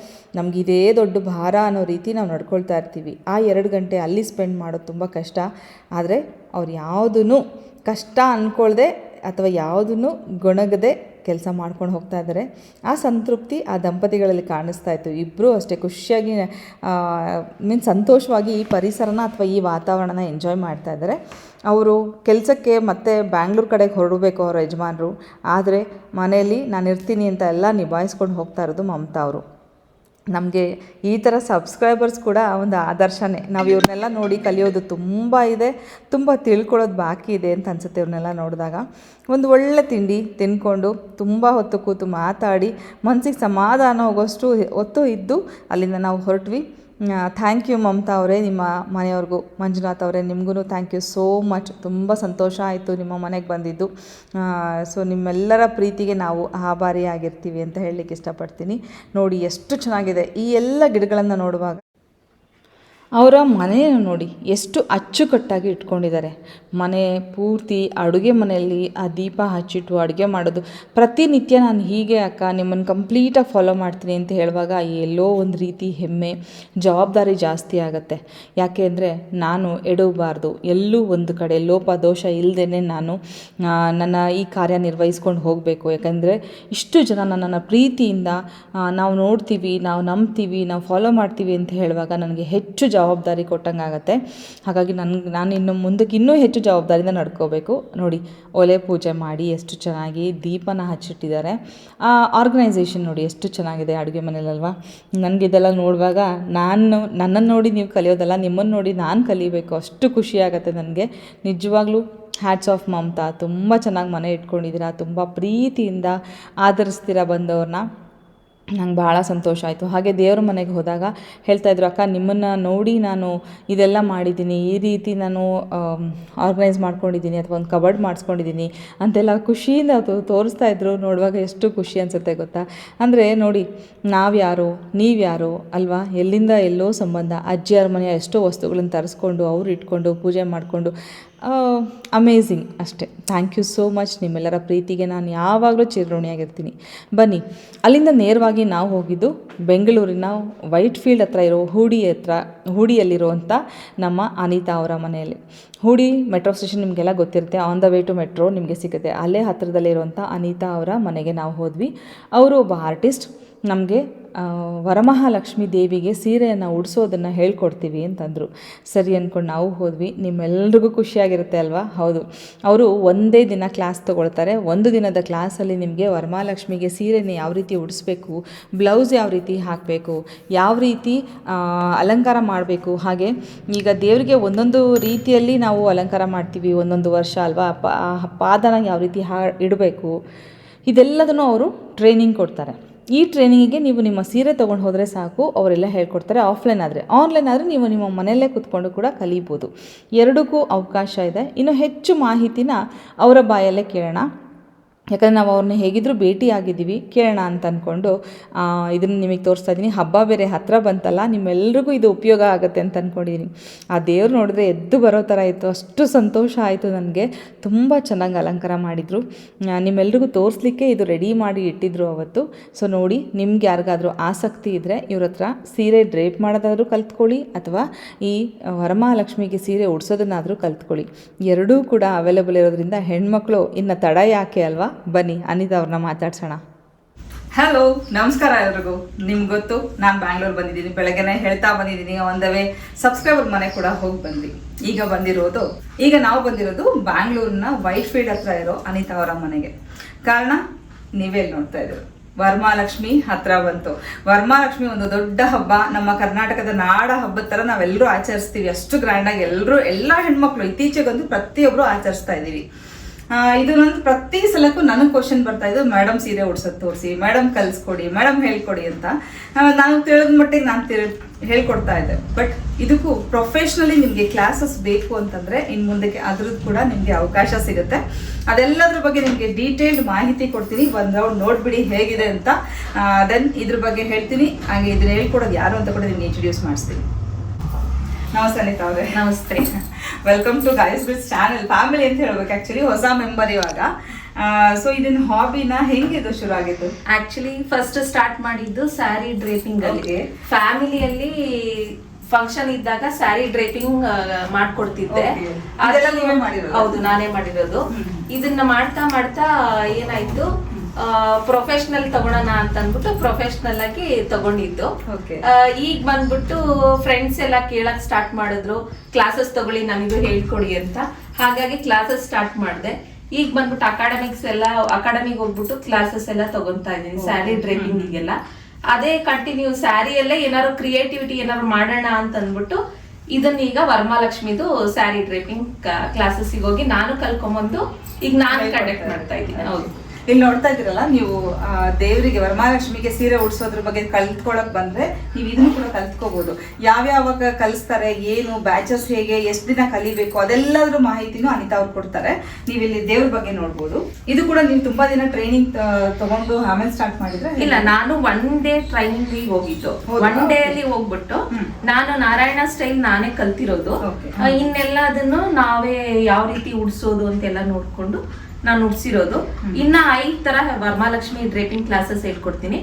ನಮಗಿದೇ ದೊಡ್ಡ ಭಾರ ಅನ್ನೋ ರೀತಿ ನಾವು ನಡ್ಕೊಳ್ತಾ ಇರ್ತೀವಿ. ಆ 2 ಗಂಟೆ ಅಲ್ಲಿ ಸ್ಪೆಂಡ್ ಮಾಡೋದು ತುಂಬ ಕಷ್ಟ. ಆದರೆ ಅವ್ರು ಯಾವುದೂ ಕಷ್ಟ ಅಂದ್ಕೊಳ್ದೆ ಅಥವಾ ಯಾವುದನ್ನು ಗೊಣಗದೆ ಕೆಲಸ ಮಾಡ್ಕೊಂಡು ಹೋಗ್ತಾ ಇದ್ದಾರೆ. ಆ ಸಂತೃಪ್ತಿ ಆ ದಂಪತಿಗಳಲ್ಲಿ ಕಾಣಿಸ್ತಾ ಇತ್ತು. ಇಬ್ಬರೂ ಅಷ್ಟೇ ಖುಷಿಯಾಗಿ ಸಂತೋಷವಾಗಿ ಈ ಪರಿಸರನ ಅಥವಾ ಈ ವಾತಾವರಣನ ಎಂಜಾಯ್ ಮಾಡ್ತಾ ಇದ್ದಾರೆ. ಅವರು ಕೆಲಸಕ್ಕೆ ಮತ್ತೆ ಬ್ಯಾಂಗ್ಳೂರು ಕಡೆಗೆ ಹೊರಡಬೇಕು ಅವ್ರ ಯಜಮಾನರು. ಆದರೆ ಮನೆಯಲ್ಲಿ ನಾನು ಇರ್ತೀನಿ ಅಂತ ಎಲ್ಲ ನಿಭಾಯಿಸ್ಕೊಂಡು ಹೋಗ್ತಾ ಇರೋದು ಮಮತಾ ಅವರು. ನಮಗೆ ಈ ಥರ ಸಬ್ಸ್ಕ್ರೈಬರ್ಸ್ ಕೂಡ ಒಂದು ಆದರ್ಶನೇ. ನಾವು ಇವ್ರನ್ನೆಲ್ಲ ನೋಡಿ ಕಲಿಯೋದು ತುಂಬ ಇದೆ, ತುಂಬ ತಿಳ್ಕೊಳ್ಳೋದು ಬಾಕಿ ಇದೆ ಅಂತ ಅನಿಸುತ್ತೆ. ಇವ್ರನ್ನೆಲ್ಲ ನೋಡಿದಾಗ ಒಂದು ಒಳ್ಳೆ ತಿಂಡಿ ತಿಂದ್ಕೊಂಡು ತುಂಬ ಹೊತ್ತು ಕೂತು ಮಾತಾಡಿ ಮನಸ್ಸಿಗೆ ಸಮಾಧಾನ ಹೋಗೋಷ್ಟು ಹೊತ್ತು ಇದ್ದು ಅಲ್ಲಿಂದ ನಾವು ಹೊರಟ್ವಿ. ಥ್ಯಾಂಕ್ ಯು ಮಮತಾ ಅವರೇ, ನಿಮ್ಮ ಮನೆಯವ್ರಿಗೂ ಮಂಜುನಾಥ್ ಅವರೇ ನಿಮಗೂ ಥ್ಯಾಂಕ್ ಯು ಸೋ ಮಚ್. ತುಂಬ ಸಂತೋಷ ಆಯಿತು ನಿಮ್ಮ ಮನೆಗೆ ಬಂದಿದ್ದು. ಸೊ ನಿಮ್ಮೆಲ್ಲರ ಪ್ರೀತಿಗೆ ನಾವು ಆಭಾರಿಯಾಗಿರ್ತೀವಿ ಅಂತ ಹೇಳಲಿಕ್ಕೆ ಇಷ್ಟಪಡ್ತೀನಿ. ನೋಡಿ ಎಷ್ಟು ಚೆನ್ನಾಗಿದೆ ಈ ಎಲ್ಲ ಗಿಡಗಳನ್ನು ನೋಡುವಾಗ. ಅವರ ಮನೆಯನ್ನು ನೋಡಿ ಎಷ್ಟು ಅಚ್ಚುಕಟ್ಟಾಗಿ ಇಟ್ಕೊಂಡಿದ್ದಾರೆ. ಮನೆ ಪೂರ್ತಿ ಅಡುಗೆ ಮನೆಯಲ್ಲಿ ಆ ದೀಪ ಹಚ್ಚಿಟ್ಟು ಅಡುಗೆ ಮಾಡೋದು ಪ್ರತಿನಿತ್ಯ ನಾನು ಹೀಗೆ ಅಕ್ಕ ನಿಮ್ಮನ್ನು ಕಂಪ್ಲೀಟಾಗಿ ಫಾಲೋ ಮಾಡ್ತೀನಿ ಅಂತ ಹೇಳುವಾಗ ಎಲ್ಲೋ ಒಂದು ರೀತಿ ಹೆಮ್ಮೆ, ಜವಾಬ್ದಾರಿ ಜಾಸ್ತಿ ಆಗುತ್ತೆ. ಯಾಕೆ ಅಂದರೆ ನಾನು ಎಡವಬಾರ್ದು, ಎಲ್ಲೂ ಒಂದು ಕಡೆ ಲೋಪದೋಷ ಇಲ್ಲದೇ ನಾನು ನನ್ನ ಈ ಕಾರ್ಯ ನಿರ್ವಹಿಸ್ಕೊಂಡು ಹೋಗಬೇಕು. ಯಾಕಂದರೆ ಇಷ್ಟು ಜನ ನನ್ನನ್ನು ಪ್ರೀತಿಯಿಂದ ನಾವು ನೋಡ್ತೀವಿ, ನಾವು ನಂಬ್ತೀವಿ, ನಾವು ಫಾಲೋ ಮಾಡ್ತೀವಿ ಅಂತ ಹೇಳುವಾಗ ನನಗೆ ಹೆಚ್ಚು ಜವಾಬ್ದಾರಿ ಕೊಟ್ಟಂಗಾಗತ್ತೆ. ಹಾಗಾಗಿ ನಾನು ಇನ್ನು ಮುಂದಕ್ಕೆ ಇನ್ನೂ ಹೆಚ್ಚು ಜವಾಬ್ದಾರಿಯಿಂದ ನಡ್ಕೋಬೇಕು. ನೋಡಿ ಒಲೆ ಪೂಜೆ ಮಾಡಿ ಎಷ್ಟು ಚೆನ್ನಾಗಿ ದೀಪನ ಹಚ್ಚಿಟ್ಟಿದ್ದಾರೆ. ಆ ಆರ್ಗನೈಸೇಷನ್ ನೋಡಿ ಎಷ್ಟು ಚೆನ್ನಾಗಿದೆ ಅಡುಗೆ ಮನೆಯಲ್ಲಲ್ವಾ. ನನಗಿದೆಲ್ಲ ನೋಡುವಾಗ ನನ್ನನ್ನು ನೋಡಿ ನೀವು ಕಲಿಯೋದಲ್ಲ, ನಿಮ್ಮನ್ನು ನೋಡಿ ನಾನು ಕಲಿಬೇಕು, ಅಷ್ಟು ಖುಷಿಯಾಗತ್ತೆ ನನಗೆ ನಿಜವಾಗ್ಲೂ. ಹ್ಯಾಟ್ಸ್ ಆಫ್ ಮಮತಾ, ತುಂಬ ಚೆನ್ನಾಗಿ ಮನೆ ಇಟ್ಕೊಂಡಿದ್ದೀರಾ, ತುಂಬ ಪ್ರೀತಿಯಿಂದ ಆಧರಿಸ್ತೀರಾ ಬಂದವ್ರನ್ನ. ನಂಗೆ ಭಾಳ ಸಂತೋಷ ಆಯಿತು. ಹಾಗೆ ದೇವ್ರ ಮನೆಗೆ ಹೋದಾಗ ಹೇಳ್ತಾಯಿದ್ರು, ಅಕ್ಕ ನಿಮ್ಮನ್ನು ನೋಡಿ ನಾನು ಇದೆಲ್ಲ ಮಾಡಿದ್ದೀನಿ, ಈ ರೀತಿ ನಾನು ಆರ್ಗನೈಸ್ ಮಾಡ್ಕೊಂಡಿದ್ದೀನಿ ಅಥವಾ ಒಂದು ಕಬರ್ಡ್ ಮಾಡಿಸ್ಕೊಂಡಿದ್ದೀನಿ ಅಂತೆಲ್ಲ ಖುಷಿಯಿಂದ ತೋರಿಸ್ತಾಯಿದ್ರು. ನೋಡುವಾಗ ಎಷ್ಟು ಖುಷಿ ಅನಿಸುತ್ತೆ ಗೊತ್ತಾ. ಅಂದರೆ ನೋಡಿ ನಾವ್ಯಾರು ನೀವ್ಯಾರು ಅಲ್ವಾ, ಎಲ್ಲಿಂದ ಎಲ್ಲೋ ಸಂಬಂಧ. ಅಜ್ಜಿಯವ್ರ ಮನೆಯ ಎಷ್ಟೋ ವಸ್ತುಗಳನ್ನು ತರಿಸ್ಕೊಂಡು ಅವ್ರು ಇಟ್ಕೊಂಡು ಪೂಜೆ ಮಾಡಿಕೊಂಡು ಅಮೇಝಿಂಗ್ ಅಷ್ಟೇ. Thank you so much. ನಿಮ್ಮೆಲ್ಲರ ಪ್ರೀತಿಗೆ ನಾನು ಯಾವಾಗಲೂ ಚಿರಋಣಿಯಾಗಿರ್ತೀನಿ. ಬನ್ನಿ, ಅಲ್ಲಿಂದ ನೇರವಾಗಿ ನಾವು ಹೋಗಿದ್ದು ಬೆಂಗಳೂರಿನ ವೈಟ್ ಫೀಲ್ಡ್ ಹತ್ರ ಇರೋ ಹೂಡಿಯಲ್ಲಿರುವಂಥ ನಮ್ಮ ಅನಿತಾ ಅವರ ಮನೆಯಲ್ಲಿ. ಹೂಡಿ ಮೆಟ್ರೋ ಸ್ಟೇಷನ್ ನಿಮಗೆಲ್ಲ ಗೊತ್ತಿರುತ್ತೆ, on the way to metro ನಿಮಗೆ ಸಿಗುತ್ತೆ. ಅಲ್ಲೇ ಹತ್ತಿರದಲ್ಲಿರುವಂಥ ಅನಿತಾ ಅವರ ಮನೆಗೆ ನಾವು ಹೋದ್ವಿ. ಅವರು ಒಬ್ಬ ಆರ್ಟಿಸ್ಟ್. ನಮಗೆ ವರಮಹಾಲಕ್ಷ್ಮಿ ದೇವಿಗೆ ಸೀರೆಯನ್ನು ಉಡಿಸೋದನ್ನು ಹೇಳ್ಕೊಡ್ತೀವಿ ಅಂತಂದರು. ಸರಿ ಅಂದ್ಕೊಂಡು ನಾವು ಹೋದ್ವಿ. ನಿಮ್ಮೆಲ್ರಿಗೂ ಖುಷಿಯಾಗಿರುತ್ತೆ ಅಲ್ವಾ. ಹೌದು, ಅವರು ಒಂದೇ ದಿನ ಕ್ಲಾಸ್ ತೊಗೊಳ್ತಾರೆ. ಒಂದು ದಿನದ ಕ್ಲಾಸಲ್ಲಿ ನಿಮಗೆ ವರಮಹಾಲಕ್ಷ್ಮಿಗೆ ಸೀರೆನ ಯಾವ ರೀತಿ ಉಡಿಸ್ಬೇಕು, ಬ್ಲೌಸ್ ಯಾವ ರೀತಿ ಹಾಕಬೇಕು, ಯಾವ ರೀತಿ ಅಲಂಕಾರ ಮಾಡಬೇಕು, ಹಾಗೆ ಈಗ ದೇವರಿಗೆ ಒಂದೊಂದು ರೀತಿಯಲ್ಲಿ ನಾವು ಅಲಂಕಾರ ಮಾಡ್ತೀವಿ ಒಂದೊಂದು ವರ್ಷ ಅಲ್ವಾ. ಪಾದನ ಯಾವ ರೀತಿ ಇಡಬೇಕು, ಇದೆಲ್ಲದನ್ನು ಅವರು ಟ್ರೈನಿಂಗ್ ಕೊಡ್ತಾರೆ. ಈ ಟ್ರೈನಿಂಗಿಗೆ ನೀವು ನಿಮ್ಮ ಸೀರೆ ತೊಗೊಂಡು ಹೋದರೆ ಸಾಕು, ಅವರೆಲ್ಲ ಹೇಳ್ಕೊಡ್ತಾರೆ. ಆನ್ಲೈನ್ ಆದರೆ ನೀವು ನಿಮ್ಮ ಮನೆಯಲ್ಲೇ ಕೂತ್ಕೊಂಡು ಕೂಡ ಕಲಿಬೋದು. ಎರಡಕ್ಕೂ ಅವಕಾಶ ಇದೆ. ಇನ್ನು ಹೆಚ್ಚು ಮಾಹಿತಿನ ಅವರ ಬಾಯಲ್ಲೇ ಕೇಳೋಣ. ಯಾಕಂದರೆ ನಾವು ಅವ್ರನ್ನ ಹೇಗಿದ್ದರೂ ಭೇಟಿ ಆಗಿದ್ದೀವಿ, ಕೇಳೋಣ ಅಂತ ಅಂದ್ಕೊಂಡು ಇದನ್ನು ನಿಮಗೆ ತೋರಿಸ್ತಾ ಇದ್ದೀನಿ. ಹಬ್ಬ ಬೇರೆ ಹತ್ತಿರ ಬಂತಲ್ಲ, ನಿಮ್ಮೆಲ್ರಿಗೂ ಇದು ಉಪಯೋಗ ಆಗುತ್ತೆ ಅಂತ ಅಂದ್ಕೊಂಡಿದ್ದೀನಿ. ಆ ದೇವ್ರು ನೋಡಿದ್ರೆ ಎದ್ದು ಬರೋ ಥರ ಇತ್ತು, ಅಷ್ಟು ಸಂತೋಷ ಆಯಿತು ನನಗೆ. ತುಂಬ ಚೆನ್ನಾಗಿ ಅಲಂಕಾರ ಮಾಡಿದರು. ನಿಮ್ಮೆಲ್ರಿಗೂ ತೋರಿಸ್ಲಿಕ್ಕೆ ಇದು ರೆಡಿ ಮಾಡಿ ಇಟ್ಟಿದ್ರು ಅವತ್ತು. ಸೊ ನೋಡಿ, ನಿಮ್ಗೆ ಯಾರಿಗಾದರೂ ಆಸಕ್ತಿ ಇದ್ದರೆ ಇವ್ರ ಹತ್ರ ಸೀರೆ ಡ್ರೇಪ್ ಮಾಡೋದಾದರೂ ಕಲ್ತ್ಕೊಳ್ಳಿ, ಅಥವಾ ಈ ವರಮಹಾಲಕ್ಷ್ಮಿಗೆ ಸೀರೆ ಉಡ್ಸೋದನ್ನಾದರೂ ಕಲ್ತ್ಕೊಳ್ಳಿ. ಎರಡೂ ಕೂಡ ಅವೈಲೇಬಲ್ ಇರೋದ್ರಿಂದ ಹೆಣ್ಮಕ್ಳು ಇನ್ನು ತಡ ಯಾಕೆ ಅಲ್ವಾ. ಬನ್ನಿ ಅನಿತಾ ಅವ್ರನ್ನ ಮಾತಾಡ್ಸೋಣ. ಹಲೋ, ನಮಸ್ಕಾರ ಎಲ್ರಿಗೂ. ನಿಮ್ಗೆ ಗೊತ್ತು, ನಾನು ಬ್ಯಾಂಗ್ಳೂರ್ ಬಂದಿದ್ದೀನಿ. ಬೆಳಗ್ಗೆನೇ ಹೇಳ್ತಾ ಬಂದಿದ್ದೀನಿ, ಒಂದವೇ ಸಬ್ಸ್ಕ್ರೈಬರ್ ಮನೆ ಕೂಡ ಹೋಗಿ ಬಂದ್ವಿ. ಈಗ ನಾವು ಬಂದಿರೋದು ಬ್ಯಾಂಗ್ಳೂರಿನ ವೈಟ್ ಫೀಲ್ಡ್ ಹತ್ರ ಇರೋ ಅನಿತಾ ಅವರ ಮನೆಗೆ. ಕಾರಣ ನೀವೇ ನೋಡ್ತಾ ಇದ್ದೀರಿ, ವರಮಹಾಲಕ್ಷ್ಮಿ ಹತ್ರ ಬಂತು. ವರಮಹಾಲಕ್ಷ್ಮಿ ಒಂದು ದೊಡ್ಡ ಹಬ್ಬ, ನಮ್ಮ ಕರ್ನಾಟಕದ ನಾಡ ಹಬ್ಬದ ಥರ ನಾವೆಲ್ಲರೂ ಆಚರಿಸ್ತೀವಿ. ಅಷ್ಟು ಗ್ರ್ಯಾಂಡಾಗಿ ಎಲ್ಲ ಹೆಣ್ಮಕ್ಳು ಇತ್ತೀಚೆಗಂತೂ ಪ್ರತಿಯೊಬ್ಬರು ಆಚರಿಸ್ತಾ ಇದ್ದೀವಿ. ಇದು ನಂದು ಪ್ರತಿ ಸಲಕ್ಕೂ ನನಗೆ ಕ್ವಶನ್ ಬರ್ತಾ ಇದ್ದು, ಮೇಡಮ್ ಸೀರೆ ಉಡ್ಸೋದು ತೋರಿಸಿ, ಮೇಡಮ್ ಕಲಿಸ್ಕೊಡಿ, ಮೇಡಮ್ ಹೇಳ್ಕೊಡಿ ಅಂತ. ನಾನು ತಿಳಿದ ಮಟ್ಟಿಗೆ ನಾನು ಹೇಳ್ಕೊಡ್ತಾ ಇದ್ದೆ. ಬಟ್ ಇದಕ್ಕೂ ಪ್ರೊಫೆಷ್ನಲಿ ನಿಮಗೆ ಕ್ಲಾಸಸ್ ಬೇಕು ಅಂತಂದರೆ ಇನ್ನು ಮುಂದಕ್ಕೆ ಅದ್ರದ್ದು ಕೂಡ ನಿಮಗೆ ಅವಕಾಶ ಸಿಗುತ್ತೆ. ಅದೆಲ್ಲದ್ರ ಬಗ್ಗೆ ನಿಮಗೆ ಡೀಟೇಲ್ಡ್ ಮಾಹಿತಿ ಕೊಡ್ತೀನಿ. ಒಂದು ರೌಂಡ್ ನೋಡ್ಬಿಡಿ ಹೇಗಿದೆ ಅಂತ. ದೆನ್ ಇದ್ರ ಬಗ್ಗೆ ಹೇಳ್ತೀನಿ. ಹಾಗೆ ಇದನ್ನ ಹೇಳ್ಕೊಡೋದು ಯಾರು ಅಂತ ಕೂಡ ನಿಮ್ಗೆ ಇಂಟ್ರೊಡ್ಯೂಸ್ ಮಾಡಿಸ್ತೀನಿ. ನಮಸ್ತೆ ಅನಿತಾ ಅವರೇ. ನಮಸ್ತೆ. Welcome to Guys Glitz channel. Family ಅಂತ ಹೇಳ್ಬೇಕು, ಆಕ್ಚುಲಿ ಹೊಸ ಮೆಂಬರ್ ಇವಾಗ. ಸೊ ಇದನ್ನ ಹಾಬಿನ ಹೆಂಗೆ ಇದು ಶುರು ಆಗಿತ್ತು? ಆಕ್ಚುಲಿ ಫಸ್ಟ್ ಸ್ಟಾರ್ಟ್ ಮಾಡಿದ್ದು ಸ್ಯಾರಿ ಡ್ರೇಪಿಂಗ್ ಅಲ್ಲಿ. ಫ್ಯಾಮಿಲಿಯಲ್ಲಿ ಫಂಕ್ಷನ್ ಇದ್ದಾಗ ಸ್ಯಾರಿ ಡ್ರೇಪಿಂಗ್ ಮಾಡ್ಕೊಡ್ತಿದ್ದೆ. ಹೌದು, ನಾನೇ ಮಾಡಿರೋದು. ಇದನ್ನ ಮಾಡ್ತಾ ಮಾಡ್ತಾ ಏನಾಯ್ತು, ಪ್ರೊಫೆಷನಲ್ ತಗೊಳೋಣ ಅಂತ ಅಂದ್ಬಿಟ್ಟು ಪ್ರೊಫೆಷನಲ್ ಆಗಿ ತಗೊಂಡಿದ್ದು. ಈಗ ಬಂದ್ಬಿಟ್ಟು ಫ್ರೆಂಡ್ಸ್ ಎಲ್ಲ ಕೇಳಕ್ ಸ್ಟಾರ್ಟ್ ಮಾಡಿದ್ರು, ಕ್ಲಾಸಸ್ ತಗೊಳ್ಳಿ, ನಮಗೂ ಹೇಳ್ಕೊಡಿ ಅಂತ. ಹಾಗಾಗಿ ಕ್ಲಾಸಸ್ ಸ್ಟಾರ್ಟ್ ಮಾಡಿದೆ. ಈಗ ಬಂದ್ಬಿಟ್ಟು ಅಕಾಡೆಮಿಗೆ ಹೋಗ್ಬಿಟ್ಟು ಕ್ಲಾಸಸ್ ಎಲ್ಲ ತಗೊಂತಾ ಇದ್ದೀನಿ ಸ್ಯಾರಿ ಡ್ರೇಪಿಂಗಿಗೆಲ್ಲ. ಅದೇ ಕಂಟಿನ್ಯೂ ಸ್ಯಾರಿಯಲ್ಲೇ ಏನಾದ್ರು ಕ್ರಿಯೇಟಿವಿಟಿ ಏನಾದ್ರು ಮಾಡೋಣ ಅಂತ ಅಂದ್ಬಿಟ್ಟು ಇದನ್ನೀಗ ವರಮಹಾಲಕ್ಷ್ಮಿದು ಸ್ಯಾರಿ ಡ್ರೇಪಿಂಗ್ ಕ್ಲಾಸಸ್ಗೆ ಹೋಗಿ ನಾನು ಕಲ್ಕೊಂಬಂದು ಈಗ ನಾನು ಕಂಡಕ್ಟ್ ಮಾಡ್ತಾ ಇದ್ದೀನಿ. ಹೌದು, ಇಲ್ಲಿ ನೋಡ್ತಾ ಇದ್ದೀರಲ್ಲ ನೀವು, ದೇವರಿಗೆ ವರಮಹಾಲಕ್ಷ್ಮಿಗೆ ಸೀರೆ ಉಡ್ಸೋದ್ರ ಬಗ್ಗೆ ಕಲ್ತ್ಕೊಳಕ್ ಬಂದ್ರೆ ನೀವು ಇದನ್ನು ಕೂಡ ಕಲ್ತ್ಕೋಬಹುದು. ಯಾವ್ಯಾವಾಗ ಕಲಿಸ್ತಾರೆ, ಏನು ಬ್ಯಾಚಸ್ ಹೇಗೆ, ಎಷ್ಟು ದಿನ ಕಲಿಬೇಕು, ಅದೆಲ್ಲದ್ರ ಮಾಹಿತಿನೂ ಅನಿತಾ ಅವ್ರು ಕೊಡ್ತಾರೆ. ನೀವು ಇಲ್ಲಿ ದೇವ್ರ ಬಗ್ಗೆ ನೋಡ್ಬೋದು. ಇದು ಕೂಡ ನೀವು ತುಂಬಾ ದಿನ ಟ್ರೈನಿಂಗ್ ತಗೊಂಡು ಆಮೇಲೆ ಸ್ಟಾರ್ಟ್ ಮಾಡಿದ್ರೆ? ಇಲ್ಲ, ನಾನು 1 day ಟ್ರೈನಿಂಗ್ ಹೋಗಿದ್ದು. 1 day ಅಲ್ಲಿ ಹೋಗ್ಬಿಟ್ಟು ನಾನು ನಾರಾಯಣ ಸ್ಟೈಲ್ ನಾನೇ ಕಲ್ತಿರೋದು. ಇನ್ನೆಲ್ಲದನ್ನು ನಾವೇ ಯಾವ ರೀತಿ ಉಡ್ಸೋದು ಅಂತೆಲ್ಲ ನೋಡ್ಕೊಂಡು ನಾನು ಉಡ್ಸಿರೋದು. ಇನ್ನ 5 ತರ ವರಮಹಾಲಕ್ಷ್ಮಿ ಡ್ರೇಪಿಂಗ್ ಕ್ಲಾಸಸ್ ಹೇಳ್ಕೊಡ್ತೀನಿ.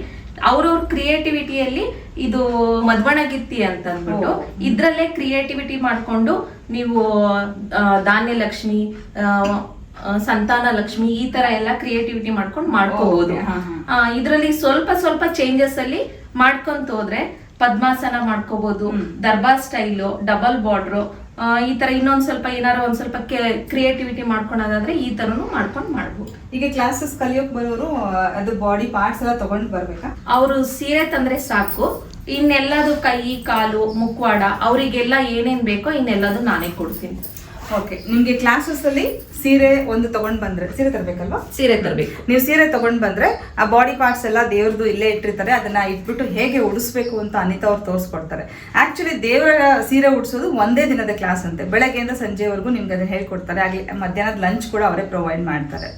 ಅವ್ರವ್ರ ಕ್ರಿಯೇಟಿವಿಟಿಯಲ್ಲಿ ಇದು ಮಧ್ವಣಗಿತ್ತಿ ಅಂತ ಅಂದ್ಬಿಟ್ಟು ಇದ್ರಲ್ಲೇ ಕ್ರಿಯೇಟಿವಿಟಿ ಮಾಡ್ಕೊಂಡು ನೀವು ಧಾನ್ಯ ಲಕ್ಷ್ಮಿ, ಸಂತಾನ ಲಕ್ಷ್ಮಿ, ಈ ತರ ಎಲ್ಲ ಕ್ರಿಯೇಟಿವಿಟಿ ಮಾಡ್ಕೊಂಡು ಮಾಡ್ಕೋಬಹುದು. ಇದ್ರಲ್ಲಿ ಸ್ವಲ್ಪ ಚೇಂಜಸ್ ಅಲ್ಲಿ ಮಾಡ್ಕೊಂತ ಹೋದ್ರೆ ಪದ್ಮಾಸನ ಮಾಡ್ಕೋಬಹುದು, ದರ್ಬಾರ್ ಸ್ಟೈಲು, ಡಬಲ್ ಬಾರ್ಡ್ರು, ಈ ತರ ಇನ್ನೊಂದ್ ಸ್ವಲ್ಪ ಏನಾರು ಒಂದ್ ಸ್ವಲ್ಪ ಕ್ರಿಯೇಟಿವಿಟಿ ಮಾಡ್ಕೊಳೋದಾದ್ರೆ ಈ ತರನು ಮಾಡ್ಕೊಂಡು ಮಾಡ್ಬೋದು. ಈಗ ಕ್ಲಾಸಸ್ ಕಲಿಯೋಕ್ ಬರೋರು ಅದು ಬಾಡಿ ಪಾರ್ಟ್ಸ್ ಎಲ್ಲ ತಗೊಂಡು ಬರ್ಬೇಕಾ? ಅವರು ಸೀರೆ ತಂದ್ರೆ ಸಾಕು, ಇನ್ನೆಲ್ಲದು ಕೈ, ಕಾಲು, ಮುಖವಾಡ, ಅವರಿಗೆಲ್ಲ ಏನೇನ್ ಬೇಕೋ ಇನ್ನೆಲ್ಲದು ನಾನೇ ಕೊಡ್ತೀನಿ. ಓಕೆ, ನಿಮ್ಗೆ ಕ್ಲಾಸಸ್ ಅಲ್ಲಿ ಸೀರೆ ಒಂದು ತಗೊಂಡ್ ಬಂದ್ರೆ, ಸೀರೆ ತರಬೇಕಲ್ವಾ? ಸೀರೆ ತರಬೇಕು. ನೀವು ಸೀರೆ ತಗೊಂಡ್ ಬಂದ್ರೆ ಆ ಬಾಡಿ ಪಾರ್ಟ್ಸ್ ಎಲ್ಲ ದೇವ್ರದ್ದು ಇಲ್ಲೇ ಇಟ್ಟಿರ್ತಾರೆ. ಅದನ್ನ ಇಟ್ಬಿಟ್ಟು ಹೇಗೆ ಉಡಿಸ್ಬೇಕು ಅಂತ ಅನಿತಾ ಅವ್ರು ತೋರಿಸ್ಕೊಡ್ತಾರೆ. ಆಕ್ಚುಲಿ ದೇವರ ಸೀರೆ ಉಡಿಸೋದು ಒಂದೇ ದಿನದ ಕ್ಲಾಸ್ ಅಂತೆ. ಬೆಳಗ್ಗೆಯಿಂದ ಸಂಜೆವರೆಗೂ ನಿಮ್ಗೆ ಅದನ್ನ ಹೇಳ್ಕೊಡ್ತಾರೆ. ಆಗ್ಲಿ ಮಧ್ಯಾಹ್ನದ ಲಂಚ್ ಕೂಡ ಅವರೇ ಪ್ರೊವೈಡ್ ಮಾಡ್ತಾರೆ.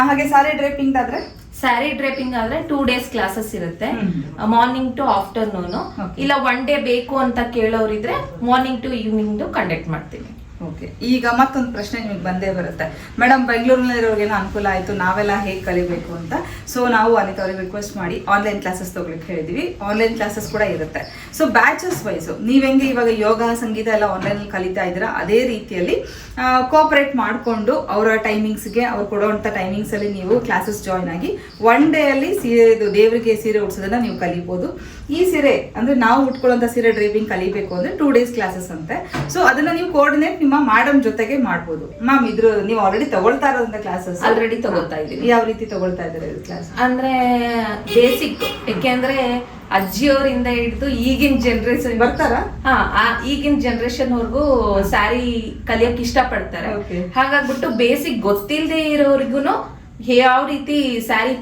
ಹಾಗೆ ಸ್ಯಾರಿ ಡ್ರೇಪಿಂಗ್ ಆದ್ರೆ ಸ್ಯಾರಿ ಡ್ರೇಪಿಂಗ್ ಆದ್ರೆ 2 days ಕ್ಲಾಸಸ್ ಇರುತ್ತೆ, ಮಾರ್ನಿಂಗ್ ಟು ಆಫ್ಟರ್ನೂನ್. ಇಲ್ಲ 1 day ಬೇಕು ಅಂತ ಕೇಳೋರಿದ್ರೆ ಮಾರ್ನಿಂಗ್ ಟು ಈವ್ನಿಂಗ್ ಕಂಡಕ್ಟ್ ಮಾಡ್ತೀನಿ. ಓಕೆ, ಈಗ ಮತ್ತೊಂದು ಪ್ರಶ್ನೆ ನಿಮಗೆ ಬಂದೇ ಬರುತ್ತೆ, ಮೇಡಮ್ ಬೆಂಗಳೂರಿನಲ್ಲಿರೋರ್ಗೇನೋ ಅನುಕೂಲ ಆಯಿತು, ನಾವೆಲ್ಲ ಹೇಗೆ ಕಲಿಬೇಕು ಅಂತ. ಸೊ ನಾವು ಅನಿತಾ ಅವ್ರಿಗೆ ರಿಕ್ವೆಸ್ಟ್ ಮಾಡಿ ಆನ್ಲೈನ್ ಕ್ಲಾಸಸ್ ತೊಗೊಳಕ್ಕೆ ಹೇಳಿದ್ವಿ. ಆನ್ಲೈನ್ ಕ್ಲಾಸಸ್ ಕೂಡ ಇರುತ್ತೆ. ಸೊ ಬ್ಯಾಚಸ್ ವೈಸು ನೀವು ಹೆಂಗೆ ಇವಾಗ ಯೋಗ, ಸಂಗೀತ ಎಲ್ಲ ಆನ್ಲೈನಲ್ಲಿ ಕಲಿತಾ ಇದ್ದೀರಾ, ಅದೇ ರೀತಿಯಲ್ಲಿ ಕೋಆಪರೇಟ್ ಮಾಡಿಕೊಂಡು ಅವರ ಟೈಮಿಂಗ್ಸ್ಗೆ, ಅವ್ರು ಕೊಡೋವಂಥ ಟೈಮಿಂಗ್ಸಲ್ಲಿ ನೀವು ಕ್ಲಾಸಸ್ ಜಾಯ್ನ್ ಆಗಿ 1 day ಅಲ್ಲಿ ದೇವರಿಗೆ ಸೀರೆ ಉಡ್ಸೋದನ್ನ ನೀವು ಕಲಿಬೋದು. ಈ ಸೀರೆ ಅಂದರೆ ನಾವು ಉಟ್ಕೊಳ್ಳೋಂಥ ಸೀರೆ ಡ್ರೈವಿಂಗ್ ಕಲಿಬೇಕು ಅಂದರೆ 2 days ಕ್ಲಾಸಸ್ ಅಂತೆ. ಸೊ ಅದನ್ನು ನೀವು ಕೋಆರ್ಡಿನೇಟ್ ನಿಮ್ಮ ಮಾಡಮ್ ಜೊತೆಗೆ ಮಾಡ್ಬೋದು. ಮ್ಯಾಮ್, ಇದ್ರ ನೀವು ಆಲ್ರೆಡಿ ತಗೊಳ್ತಾ ಇರೋದ್ರಿಂದ ಕ್ಲಾಸಸ್? ಆಲ್ರೆಡಿ ತಗೊಳ್ತಾ ಇದ್ದೀವಿ. ಯಾವ ರೀತಿ ತಗೊಳ್ತಾ ಇದ್ದಾರೆ ಕ್ಲಾಸ್? ಅಂದ್ರೆ ಬೇಸಿಕ್, ಯಾಕೆಂದ್ರೆ ಅಜ್ಜಿಯವರಿಂದ ಹಿಡಿದು ಈಗಿನ ಜನರೇಷನ್ ಬರ್ತಾರ. ಈಗಿನ ಜನರೇಷನ್ ವರ್ಗು ಸ್ಯಾರಿ ಕಲಿಯಕ್ ಇಷ್ಟ ಪಡ್ತಾರೆ. ಹಾಗಾಗ್ಬಿಟ್ಟು ಬೇಸಿಕ್ ಗೊತ್ತಿಲ್ಲದೆ ಇರೋರಿಗೂನು ಯಾವ ರೀತಿ ಸ್ಯಾರಿ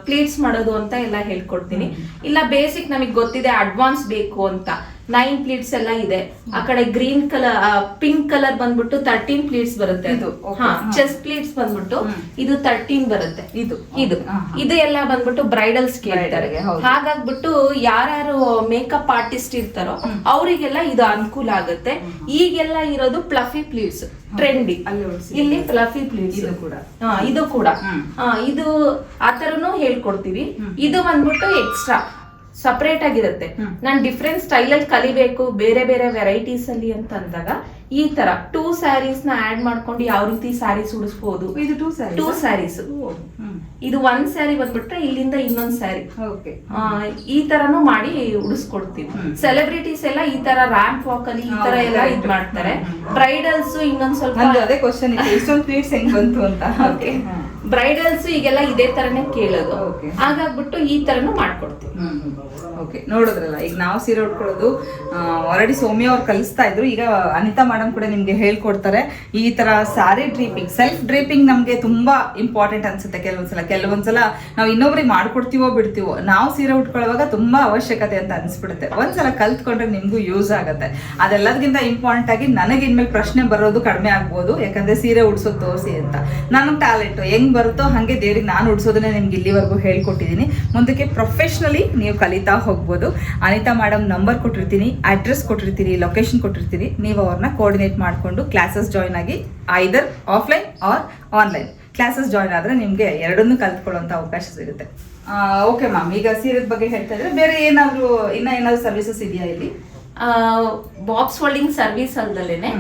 ಪ್ಲೀಟ್ಸ್ ಮಾಡೋದು ಅಂತ ಎಲ್ಲ ಹೇಳ್ಕೊಡ್ತೀನಿ. ಇಲ್ಲ ಬೇಸಿಕ್ ನಮಗೆ ಗೊತ್ತಿದೆ, ಅಡ್ವಾನ್ಸ್ ಬೇಕು ಅಂತ 9 ಪ್ಲೀಟ್ಸ್ ಎಲ್ಲ ಇದೆ. ಆ ಕಡೆ ಗ್ರೀನ್ ಕಲರ್ ಪಿಂಕ್ ಕಲರ್ ಬಂದ್ಬಿಟ್ಟು 13 ಪ್ಲೀಟ್ಸ್ ಬರುತ್ತೆ. ಚೆಸ್ಟ್ ಪ್ಲೀಟ್ಸ್ ಬಂದ್ಬಿಟ್ಟು ಇದು 13 ಬರುತ್ತೆ. ಇದು ಎಲ್ಲ ಬಂದ್ಬಿಟ್ಟು ಬ್ರೈಡಲ್ಸ್ ಕೇಳ್ತಾರೆ. ಹಾಗಾಗ್ಬಿಟ್ಟು ಯಾರ್ಯಾರು ಮೇಕಪ್ ಆರ್ಟಿಸ್ಟ್ ಇರ್ತಾರೋ ಅವರಿಗೆಲ್ಲ ಇದು ಅನುಕೂಲ ಆಗುತ್ತೆ. ಈಗೆಲ್ಲ ಇರೋದು ಫ್ಲಫಿ ಪ್ಲೀಟ್ಸ್ ಟ್ರೆಂಡಿ. ಇಲ್ಲಿ ಫ್ಲಫಿ ಪ್ಲೀಟ್ಸ್ ಇದು ಕೂಡ ಇದು ಆತರನು ಹೇಳ್ಕೊಡ್ತೀವಿ. ಇದು ಬಂದ್ಬಿಟ್ಟು ಎಕ್ಸ್ಟ್ರಾ ಸಪರೇಟ್ ಆಗಿರುತ್ತೆ. ನಾನ್ ಡಿಫ್ರೆಂಟ್ ಸ್ಟೈಲ್ ಅಲ್ಲಿ ಕಲಿಬೇಕು ಬೇರೆ ಬೇರೆ ವೆರೈಟೀಸ್ ಅಲ್ಲಿ ಅಂತ ಅಂದಾಗ ಈ ತರ 2 ಸ್ಯಾರೀಸ್ ನ ಆಡ್ ಮಾಡ್ಕೊಂಡು ಯಾವ ರೀತಿ ಸ್ಯಾರೀಸ್ ಉಡಿಸಬಹುದು. ಇದು 2 ಸ್ಯಾರೀಸ್. ಇದು 1 ಸ್ಯಾರಿ ಬಂದ್ಬಿಟ್ರೆ ಇಲ್ಲಿಂದ ಇನ್ನೊಂದ್ ಸ್ಯಾರಿ ಈ ತರನು ಮಾಡಿ ಉಡಿಸ್ಕೊಡ್ತೀವಿ. ಸೆಲೆಬ್ರಿಟೀಸ್ ಎಲ್ಲ ಈ ತರ ರ್ಯಾಂಪ್ ವಾಕ್ ಅಲ್ಲಿ ಈ ತರ ಎಲ್ಲ ಇದ್ ಮಾಡ್ತಾರೆ. ಬ್ರೈಡಲ್ಸ್ ಇನ್ನೊಂದ್ ಸ್ವಲ್ಪ ಅದೇ ಕ್ವಶನ್ ಇದೆ, ಇಷ್ಟೊಂದು ಪ್ಲೀಟ್ಸ್ ಹೆಂಗ್ ಬಂತು ಅಂತ. ಬ್ರೈಡಲ್ಸ್ ಈಗೆಲ್ಲ ಇದೇ ತರನೇ ಕೇಳೋದು. ಹಾಗಾಗ್ಬಿಟ್ಟು ಈ ತರನು ಮಾಡ್ಕೊಡ್ತೀವಿ. ಓಕೆ, ನೋಡಿದ್ರಲ್ಲ, ಈಗ ನಾವು ಸೀರೆ ಉಟ್ಕೊಳ್ಳೋದು ಆಲ್ರೆಡಿ ಸೌಮ್ಯ ಅವ್ರು ಕಲಿಸ್ತಾ ಇದ್ರು. ಈಗ ಅನಿತಾ ಮೇಡಮ್ ಕೂಡ ನಿಮ್ಗೆ ಹೇಳ್ಕೊಡ್ತಾರೆ. ಈ ತರ ಸ್ಯಾರಿ ಡ್ರೀಪಿಂಗ್, ಸೆಲ್ಫ್ ಡ್ರೀಪಿಂಗ್ ನಮ್ಗೆ ತುಂಬಾ ಇಂಪಾರ್ಟೆಂಟ್ ಅನ್ಸುತ್ತೆ. ಕೆಲವೊಂದ್ಸಲ ನಾವು ಇನ್ನೊಬ್ರಿಗೆ ಮಾಡ್ಕೊಡ್ತೀವೋ ಬಿಡ್ತೀವೋ, ನಾವು ಸೀರೆ ಉಟ್ಕೊಳ್ಳುವಾಗ ತುಂಬಾ ಅವಶ್ಯಕತೆ ಅಂತ ಅನ್ಸ್ಬಿಡುತ್ತೆ. ಒಂದ್ಸಲ ಕಲ್ತ್ಕೊಂಡ್ರೆ ನಿಮ್ಗೂ ಯೂಸ್ ಆಗುತ್ತೆ. ಅದೆಲ್ಲದಕ್ಕಿಂತ ಇಂಪಾರ್ಟೆಂಟ್ ಆಗಿ ನನಗೆ ಇನ್ಮೇಲೆ ಪ್ರಶ್ನೆ ಬರೋದು ಕಡಿಮೆ ಆಗ್ಬೋದು. ಯಾಕಂದ್ರೆ ಸೀರೆ ಉಡ್ಸೋದು ತೋರಿಸಿ ಅಂತ ನನಗೆ ಟ್ಯಾಲೆಂಟ್ ಹೆಂಗ್ ಬರುತ್ತೋ ಹಂಗೆ ದೇವ್ರಿಗೆ ನಾನು ಉಡ್ಸೋದನ್ನೇ ನಿಮ್ಗೆ ಇಲ್ಲಿವರೆಗೂ ಹೇಳ್ಕೊಟ್ಟಿದ್ದೀನಿ. ಮುಂದಕ್ಕೆ ಪ್ರೊಫೆಷ್ನಲಿ ನೀವು ಕಲಿತಾ ಹೋಗ್ಬೋದು. ಅನಿತಾ ಮೇಡಮ್ ನಂಬರ್ ಕೊಟ್ಟಿರ್ತೀನಿ, ಅಡ್ರೆಸ್ ಕೊಟ್ಟಿರ್ತೀನಿ, ಲೊಕೇಶನ್ ಕೊಟ್ಟಿರ್ತೀನಿ. ನೀವು ಅವ್ರನ್ನ ಕೋಆರ್ಡಿನೇಟ್ ಮಾಡಿಕೊಂಡು ಕ್ಲಾಸಸ್ ಜಾಯ್ನ್ ಆಗಿ either offline or online classes join ಆದರೆ ನಿಮಗೆ ಎರಡನ್ನೂ ಕಲ್ತ್ಕೊಳ್ಳುವಂಥ ಅವಕಾಶ ಸಿಗುತ್ತೆ. ಓಕೆ ಮ್ಯಾಮ್, ಈಗ ಸೀರೆದ ಬಗ್ಗೆ ಹೇಳ್ತಾ ಇದ್ರೆ ಬೇರೆ ಏನಾದರೂ ಏನಾದರೂ ಸರ್ವಿಸಸ್ ಇದೆಯಾ ಇಲ್ಲಿ? ಬಾಕ್ಸ್ ಫೋಲ್ಡಿಂಗ್ ಸರ್ವಿಸ್ ಅಲ್ದಲೇನೆ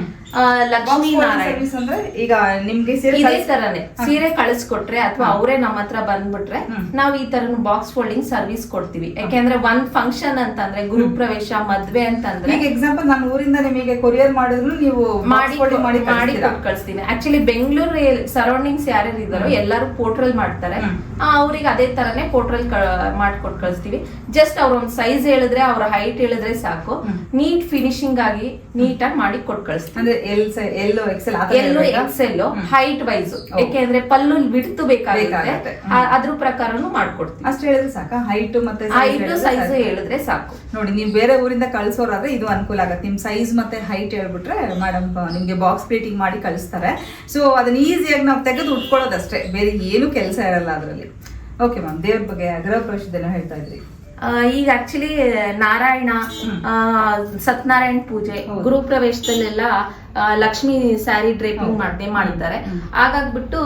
ಲಕ್ಷ್ಮೀ ನಾರಾಯಣ್ ಅಂದ್ರೆ ಈಗ ನಿಮ್ಗೆ ಇದೇ ತರನೇ ಸೀರೆ ಕಳಿಸ್ಕೊಟ್ರೆ ಅಥವಾ ಅವರೇ ನಮ್ಮ ಹತ್ರ ಬಂದ್ಬಿಟ್ರೆ ನಾವ್ ಈ ತರ ಬಾಕ್ಸ್ ಫೋಲ್ಡಿಂಗ್ ಸರ್ವಿಸ್ ಕೊಡ್ತೀವಿ. ಯಾಕೆಂದ್ರೆ ಒಂದ್ ಫಂಕ್ಷನ್ ಅಂತಂದ್ರೆ ಗೃಹ ಪ್ರವೇಶ, ಮದ್ವೆ ಅಂತಂದ್ರೆ ಈಗ ಎಕ್ಸಾಂಪಲ್ ನಾನು ಊರಿಂದ ನಿಮಗೆ ಕೊರಿಯರ್ ಮಾಡಿದ್ರು ನೀವು ಮಾಡಿ ಕಳಿಸ್ತೀನಿ. ಆಕ್ಚುಲಿ ಬೆಂಗಳೂರು ಸರೌಂಡಿಂಗ್ಸ್ ಯಾರ್ಯಾರು ಇದಾರೋ ಎಲ್ಲರೂ ಪೋರ್ಟ್ರಲ್ ಮಾಡ್ತಾರೆ. ಅವ್ರಿಗೆ ಅದೇ ತರನೇ ಪೋರ್ಟ್ರಲ್ ಮಾಡ್ಕೊಟ್ ಕಳಿಸ್ತೀವಿ. ಜಸ್ಟ್ ಅವ್ರ ಒಂದ್ ಸೈಜ್ ಹೇಳಿದ್ರೆ, ಅವ್ರ ಹೈಟ್ ಹೇಳಿದ್ರೆ ಸಾಕು, ನೀಟ್ ಫಿನಿಶಿಂಗ್ ಆಗಿ ನೀಟಾಗಿ ಮಾಡಿ ಕೊಟ್ಟು ಕಳಿಸ್ತೀವಿ. ಎಲ್ಲೋ ಎಕ್ಸೆಲ್ ಹೈಟ್ ವೈಸ್, ಯಾಕೆಂದ್ರೆ ಪಲ್ಲು ಬಿಡ್ತು ಬೇಕಾಗುತ್ತೆ, ಅದ್ರ ಪ್ರಕಾರನು ಮಾಡ್ಕೊಡ್ತೀವಿ. ಅಷ್ಟು ಹೇಳಿದ್ರೆ ಸಾಕ, ಹೈಟ್ ಮತ್ತೆ ಸೈಜ್ ಹೇಳಿದ್ರೆ ಸಾಕು. ನೋಡಿ, ನೀವು ಬೇರೆ ಊರಿಂದ ಕಳಿಸೋರಾದ್ರೆ ಇದು ಅನುಕೂಲ ಆಗುತ್ತೆ. ನಿಮ್ ಸೈಜ್ ಮತ್ತೆ ಹೈಟ್ ಹೇಳ್ಬಿಟ್ರೆ ಮೇಡಮ್ ನಿಮ್ಗೆ ಬಾಕ್ಸ್ ಪ್ಲೇಟಿಂಗ್ ಮಾಡಿ ಕಳಿಸ್ತಾರೆ. ಸೊ ಅದನ್ನ ಈಸಿಯಾಗಿ ನಾವು ತೆಗೆದು ಉಟ್ಕೊಳ್ಳೋದಷ್ಟೇ, ಬೇರೆ ಏನು ಕೆಲಸ ಇರಲ್ಲ ಅದರಲ್ಲಿ. ಓಕೆ ಮ್ಯಾಮ್, ದೇವ್ರ ಬಗ್ಗೆ ಗೃಹ ಪ್ರವೇಶದೇನೋ ಹೇಳ್ತಾ ಇದ್ರಿ. ಈಗ ಆಕ್ಚುಲಿ ನಾರಾಯಣ, ಸತ್ಯನಾರಾಯಣ ಪೂಜೆ, ಗೃಹ ಪ್ರವೇಶದಲ್ಲೆಲ್ಲ ಲಕ್ಷ್ಮಿ ಸ್ಯಾರಿ ಡ್ರೇಪಿಂಗ್ ಮಾಡಿದ್ದಾರೆ. ಹಾಗಾಗ್ಬಿಟ್ಟು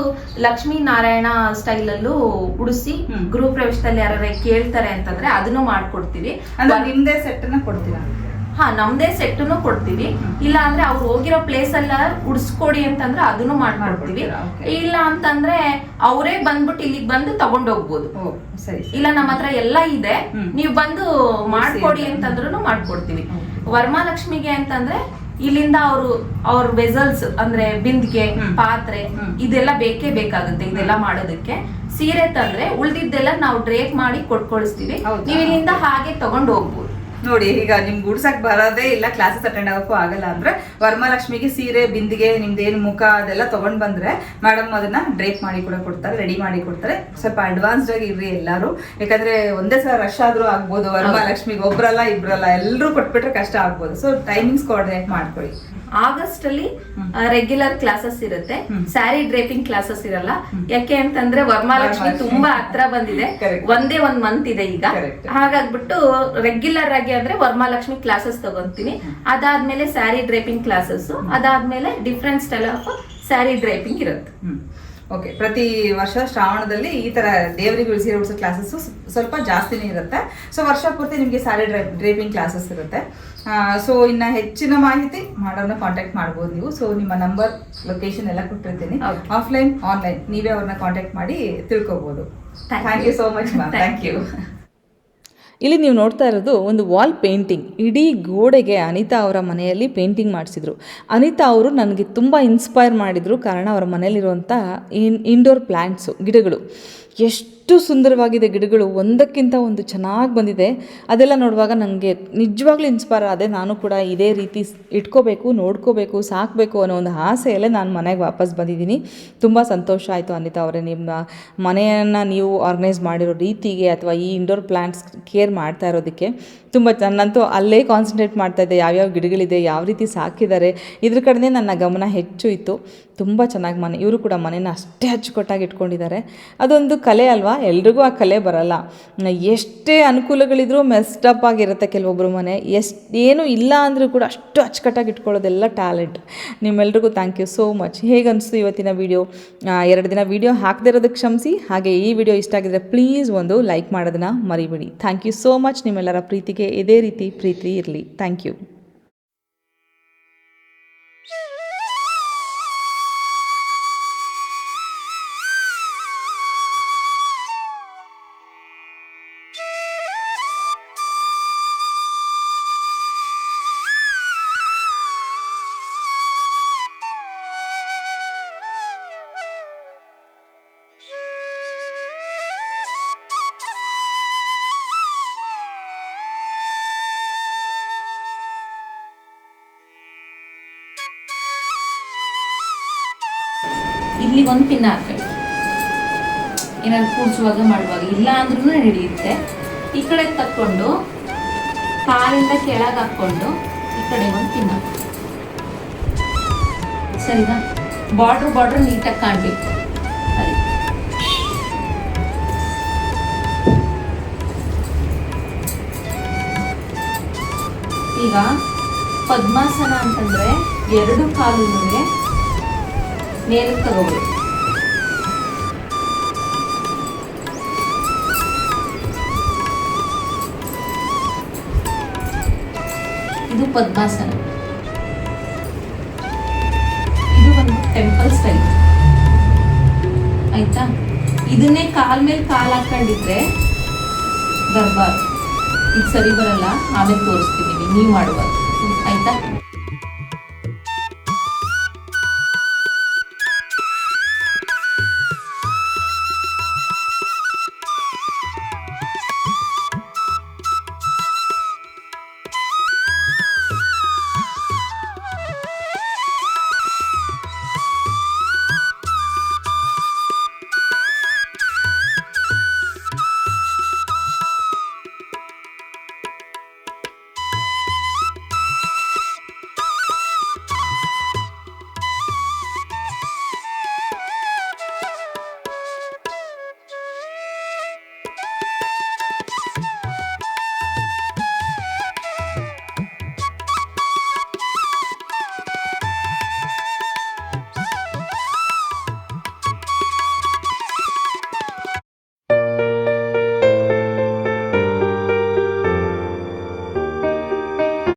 ಲಕ್ಷ್ಮೀ ನಾರಾಯಣ ಸ್ಟೈಲ್ ಅಲ್ಲೂ ಉಡಿಸಿ ಗೃಹ ಪ್ರವೇಶದಲ್ಲಿ ಯಾರು ಕೇಳ್ತಾರೆ ಅಂತಂದ್ರೆ ಅದನ್ನು ಮಾಡ್ಕೊಡ್ತೀವಿ. ನಿಮ್ದೇ ಸೆಟ್ ನ ಕೊಡ್ತೀರಾ? ನಮ್ದೇ ಸೆಟ್ನು ಕೊಡ್ತೀವಿ. ಇಲ್ಲ ಅಂದ್ರೆ ಅವ್ರು ಹೋಗಿರೋ ಪ್ಲೇಸ್ ಎಲ್ಲ ಉಡ್ಸ್ಕೊಡಿ ಅಂತಂದ್ರೆ ಅದನ್ನು ಮಾಡ್ಕೊಡ್ತೀವಿ. ಇಲ್ಲ ಅಂತಂದ್ರೆ ಅವರೇ ಬಂದ್ಬಿಟ್ಟು ಇಲ್ಲಿಗೆ ಬಂದು ತಗೊಂಡೋಗ್ಬೋದು. ಇಲ್ಲ ನಮ್ಮ ಹತ್ರ ಎಲ್ಲ ಇದೆ, ನೀವು ಬಂದು ಮಾಡ್ಕೊಡಿ ಅಂತಂದ್ರೂ ಮಾಡ್ಕೊಡ್ತೀವಿ. ವರಮಹಾಲಕ್ಷ್ಮಿಗೆ ಅಂತಂದ್ರೆ ಇಲ್ಲಿಂದ ಅವ್ರ ವೆಸಲ್ಸ್ ಅಂದ್ರೆ ಬಿಂದಿಗೆ, ಪಾತ್ರೆ ಇದೆಲ್ಲ ಬೇಕೇ ಬೇಕಾಗುತ್ತೆ. ಇದೆಲ್ಲ ಮಾಡೋದಕ್ಕೆ ಸೀರೆ ತಂದ್ರೆ ಉಳ್ದಿದ್ದೆಲ್ಲ ನಾವು ಡ್ರೇಪ್ ಮಾಡಿ ಕೊಟ್ಕೊಳಿಸ್ತೀವಿ. ನೀವು ಇಲ್ಲಿಂದ ಹಾಗೆ ತಗೊಂಡು ಹೋಗ್ಬೋದು. ನೋಡಿ, ಈಗ ನಿಮ್ಗೆ ಉಡ್ಸಕ್ ಬರೋದೇ ಇಲ್ಲ, ಕ್ಲಾಸಸ್ ಅಟೆಂಡ್ ಆಗೋಕ್ಕೂ ಆಗಲ್ಲ ಅಂದ್ರೆ ವರಮಹಾಲಕ್ಷ್ಮಿಗೆ ಸೀರೆ, ಬಿಂದಿಗೆ, ನಿಮ್ದೇನು ಮುಖ ಅದೆಲ್ಲ ತಗೊಂಡ್ ಬಂದ್ರೆ ಮೇಡಮ್ ಅದನ್ನ ಡ್ರೇಪ್ ಮಾಡಿ ಕೂಡ ಕೊಡ್ತಾರೆ, ರೆಡಿ ಮಾಡಿ ಕೊಡ್ತಾರೆ. ಸ್ವಲ್ಪ ಅಡ್ವಾನ್ಸ್ಡ್ ಆಗಿ ಇರ್ರಿ ಎಲ್ಲಾರು, ಯಾಕಂದ್ರೆ ಒಂದೇ ಸಲ ರಶ್ ಆದ್ರೂ ಆಗ್ಬೋದು. ವರಮಹಾಲಕ್ಷ್ಮಿಗೆ ಒಬ್ರಲ್ಲ ಇಬ್ರಲ್ಲ ಎಲ್ಲರೂ ಕೊಟ್ಬಿಟ್ರೆ ಕಷ್ಟ ಆಗ್ಬೋದು. ಸೊ ಟೈಮಿಂಗ್ಸ್ ಕೋಆರ್ಡಿನೇಟ್ ಮಾಡ್ಕೊಳ್ಳಿ. ಆಗಸ್ಟ್ ಅಲ್ಲಿ ರೆಗ್ಯುಲರ್ ಕ್ಲಾಸಸ್ ಇರುತ್ತೆ, ಸ್ಯಾರಿ ಡ್ರೇಪಿಂಗ್ ಕ್ಲಾಸಸ್ ಇರಲ್ಲ. ಯಾಕೆ ಅಂತಂದ್ರೆ ವರಮಹಾಲಕ್ಷ್ಮಿ ತುಂಬಾ ಹತ್ರ ಬಂದಿದೆ, ಒಂದೇ ಒಂದ್ ಮಂತ್ ಇದೆ ಈಗ. ಹಾಗಾಗ್ಬಿಟ್ಟು ರೆಗ್ಯುಲರ್ ಆಗಿ ಅಂದ್ರೆ ವರಮಹಾಲಕ್ಷ್ಮಿ ಕ್ಲಾಸಸ್ ತಗೊಂತೀನಿ. ಅದಾದ್ಮೇಲೆ ಸ್ಯಾರಿ ಡ್ರೇಪಿಂಗ್ ಕ್ಲಾಸಸ್, ಅದಾದ್ಮೇಲೆ different style of sari draping ಇರುತ್ತೆ. ಓಕೆ, ಪ್ರತಿ ವರ್ಷ ಶ್ರಾವಣದಲ್ಲಿ ಈ ತರ ದೇವರಿಗೆ ಸೀರೆ ಉಡ್ಸೋ ಕ್ಲಾಸಸ್ ಸ್ವಲ್ಪ ಜಾಸ್ತಿನೇ ಇರುತ್ತೆ. ಸೊ ವರ್ಷ ಪೂರ್ತಿ ನಿಮಗೆ ಸ್ಯಾರಿ ಡ್ರೇಪಿಂಗ್ ಕ್ಲಾಸಸ್ ಇರುತ್ತೆ. ಸೊ ಇನ್ನ ಹೆಚ್ಚಿನ ಮಾಹಿತಿ ಮಾಡೋಣ ಕಾಂಟ್ಯಾಕ್ಟ್ ಮಾಡ್ಬೋದು ನೀವು. ಸೊ ನಿಮ್ಮ ನಂಬರ್, ಲೊಕೇಶನ್ ಎಲ್ಲ ಕೊಟ್ಟಿರ್ತೀನಿ. ಆಫ್ಲೈನ್, ಆನ್ಲೈನ್ ನೀವೇ ಅವ್ರನ್ನ ಕಾಂಟ್ಯಾಕ್ಟ್ ಮಾಡಿ ತಿಳ್ಕೊಬೋದು. Thank you so much ma'am. Thank you. ಇಲ್ಲಿ ನೀವು ನೋಡ್ತಾ ಇರೋದು ಒಂದು ವಾಲ್ ಪೇಂಟಿಂಗ್. ಇಡೀ ಗೋಡೆಗೆ ಅನಿತಾ ಅವರ ಮನೆಯಲ್ಲಿ ಪೇಂಟಿಂಗ್ ಮಾಡಿಸಿದ್ರು. ಅನಿತಾ ಅವರು ನನಗೆ ತುಂಬ ಇನ್ಸ್ಪೈರ್ ಮಾಡಿದರು. ಕಾರಣ ಅವರ ಮನೆಯಲ್ಲಿರುವಂಥ ಇಂಡೋರ್ ಪ್ಲ್ಯಾಂಟ್ಸು, ಗಿಡಗಳು ಎಷ್ಟು ಸುಂದರವಾಗಿದೆ. ಗಿಡಗಳು ಒಂದಕ್ಕಿಂತ ಒಂದು ಚೆನ್ನಾಗಿ ಬಂದಿದೆ. ಅದೆಲ್ಲ ನೋಡುವಾಗ ನನಗೆ ನಿಜವಾಗ್ಲೂ ಇನ್ಸ್ಪೈರ್ ಆದೆ. ನಾನು ಕೂಡ ಇದೇ ರೀತಿ ಇಟ್ಕೋಬೇಕು, ನೋಡ್ಕೋಬೇಕು, ಸಾಕಬೇಕು ಅನ್ನೋ ಒಂದು ಆಸೆಯಲ್ಲೇ ನಾನು ಮನೆಗೆ ವಾಪಸ್ ಬಂದಿದ್ದೀನಿ. ತುಂಬ ಸಂತೋಷ ಆಯಿತು ಅನಿತಾ ಅವರೇ, ನಿಮ್ಮ ಮನೆಯನ್ನು ನೀವು ಆರ್ಗನೈಸ್ ಮಾಡಿರೋ ರೀತಿಗೆ ಅಥವಾ ಈ ಇಂಡೋರ್ ಪ್ಲ್ಯಾಂಟ್ಸ್ ಕೇರ್ ಮಾಡ್ತಾ ಇರೋದಕ್ಕೆ ತುಂಬ ನನ್ನಂತೂ ಅಲ್ಲೇ ಕಾನ್ಸಂಟ್ರೇಟ್ ಮಾಡ್ತಾಯಿದ್ದೆ, ಯಾವ್ಯಾವ ಗಿಡಗಳಿದೆ, ಯಾವ ರೀತಿ ಸಾಕಿದ್ದಾರೆ, ಇದ್ರ ಕಡೆನೇ ನನ್ನ ಗಮನ ಹೆಚ್ಚು ಇತ್ತು. ತುಂಬ ಚೆನ್ನಾಗಿ ಮನೆ, ಇವರು ಕೂಡ ಮನೇನ ಅಷ್ಟೇ ಅಚ್ಚುಕಟ್ಟಾಗಿ ಇಟ್ಕೊಂಡಿದ್ದಾರೆ. ಅದೊಂದು ಕಲೆ ಅಲ್ವಾ, ಎಲ್ರಿಗೂ ಆ ಕಲೆ ಬರಲ್ಲ. ಎಷ್ಟೇ ಅನುಕೂಲಗಳಿದ್ರೂ ಮೆಸ್ಟಪ್ ಆಗಿರುತ್ತೆ ಕೆಲವೊಬ್ಬರು ಮನೆ, ಏನೂ ಇಲ್ಲ ಅಂದರೂ ಕೂಡ ಅಷ್ಟು ಅಚ್ಚುಕಟ್ಟಾಗಿ ಇಟ್ಕೊಳ್ಳೋದೆಲ್ಲ ಟ್ಯಾಲೆಂಟ್. ನಿಮ್ಮೆಲ್ರಿಗೂ ಥ್ಯಾಂಕ್ ಯು ಸೋ ಮಚ್. ಹೇಗೆ ಅನಿಸ್ತು ಇವತ್ತಿನ ವಿಡಿಯೋ? 2 ದಿನ ವಿಡಿಯೋ ಹಾಕದಿರೋದಕ್ಕೆ ಕ್ಷಮಿಸಿ. ಹಾಗೆ ಈ ವಿಡಿಯೋ ಇಷ್ಟ ಆಗಿದ್ರೆ ಪ್ಲೀಸ್ ಒಂದು ಲೈಕ್ ಮಾಡೋದನ್ನ ಮರಿಬೇಡಿ. Thank you so much. ನಿಮ್ಮೆಲ್ಲರ ಪ್ರೀತಿಗೆ ಇದೇ ರೀತಿ ಪ್ರೀತಿ ಇರಲಿ. Thank you. ಇಲ್ಲಿ ಒಂದು ಪಿನ್ ಹಾಕೊಳ್ಳಿ, ಏನಾದ್ರು ಕೂಡಿಸುವಾಗ ಮಾಡುವಾಗ, ಇಲ್ಲ ಅಂದ್ರೂ ನಡೆಯುತ್ತೆ. ಈ ಕಡೆ ತಕ್ಕೊಂಡು ಕಾಲಿಂದ ಕೆಳಗೆ ಹಾಕ್ಕೊಂಡು ಈ ಕಡೆ ಒಂದು ಪಿನ್ ಹಾಕಿ, ಸರಿನಾ? ಬಾರ್ಡ್ರ್ ನೀಟಾಗಿ ಕಾಣಬೇಕು. ಅದೇ ಈಗ ಪದ್ಮಾಸನ ಅಂತಂದ್ರೆ 2 ಕಾಲುನೂ ಮೇಲಕ್ಕೆ ತಗೋಬೇಕು. ಇದು ಪದ್ಮಾಸನ. ಇದು ಒಂದು ಟೆಂಪಲ್ ಸ್ಟೈಲ್, ಆಯ್ತಾ? ಇದನ್ನೇ ಕಾಲ್ ಮೇಲೆ ಕಾಲ್ ಹಾಕೊಂಡಿದ್ರೆ ದರ್ಬಾರ್. ಇದು ಸರಿ ಬರಲ್ಲ, ಆಮೇಲೆ ತೋರಿಸ್ತೀನಿ ನೀವು ಮಾಡುವಾಗ, ಆಯ್ತಾ?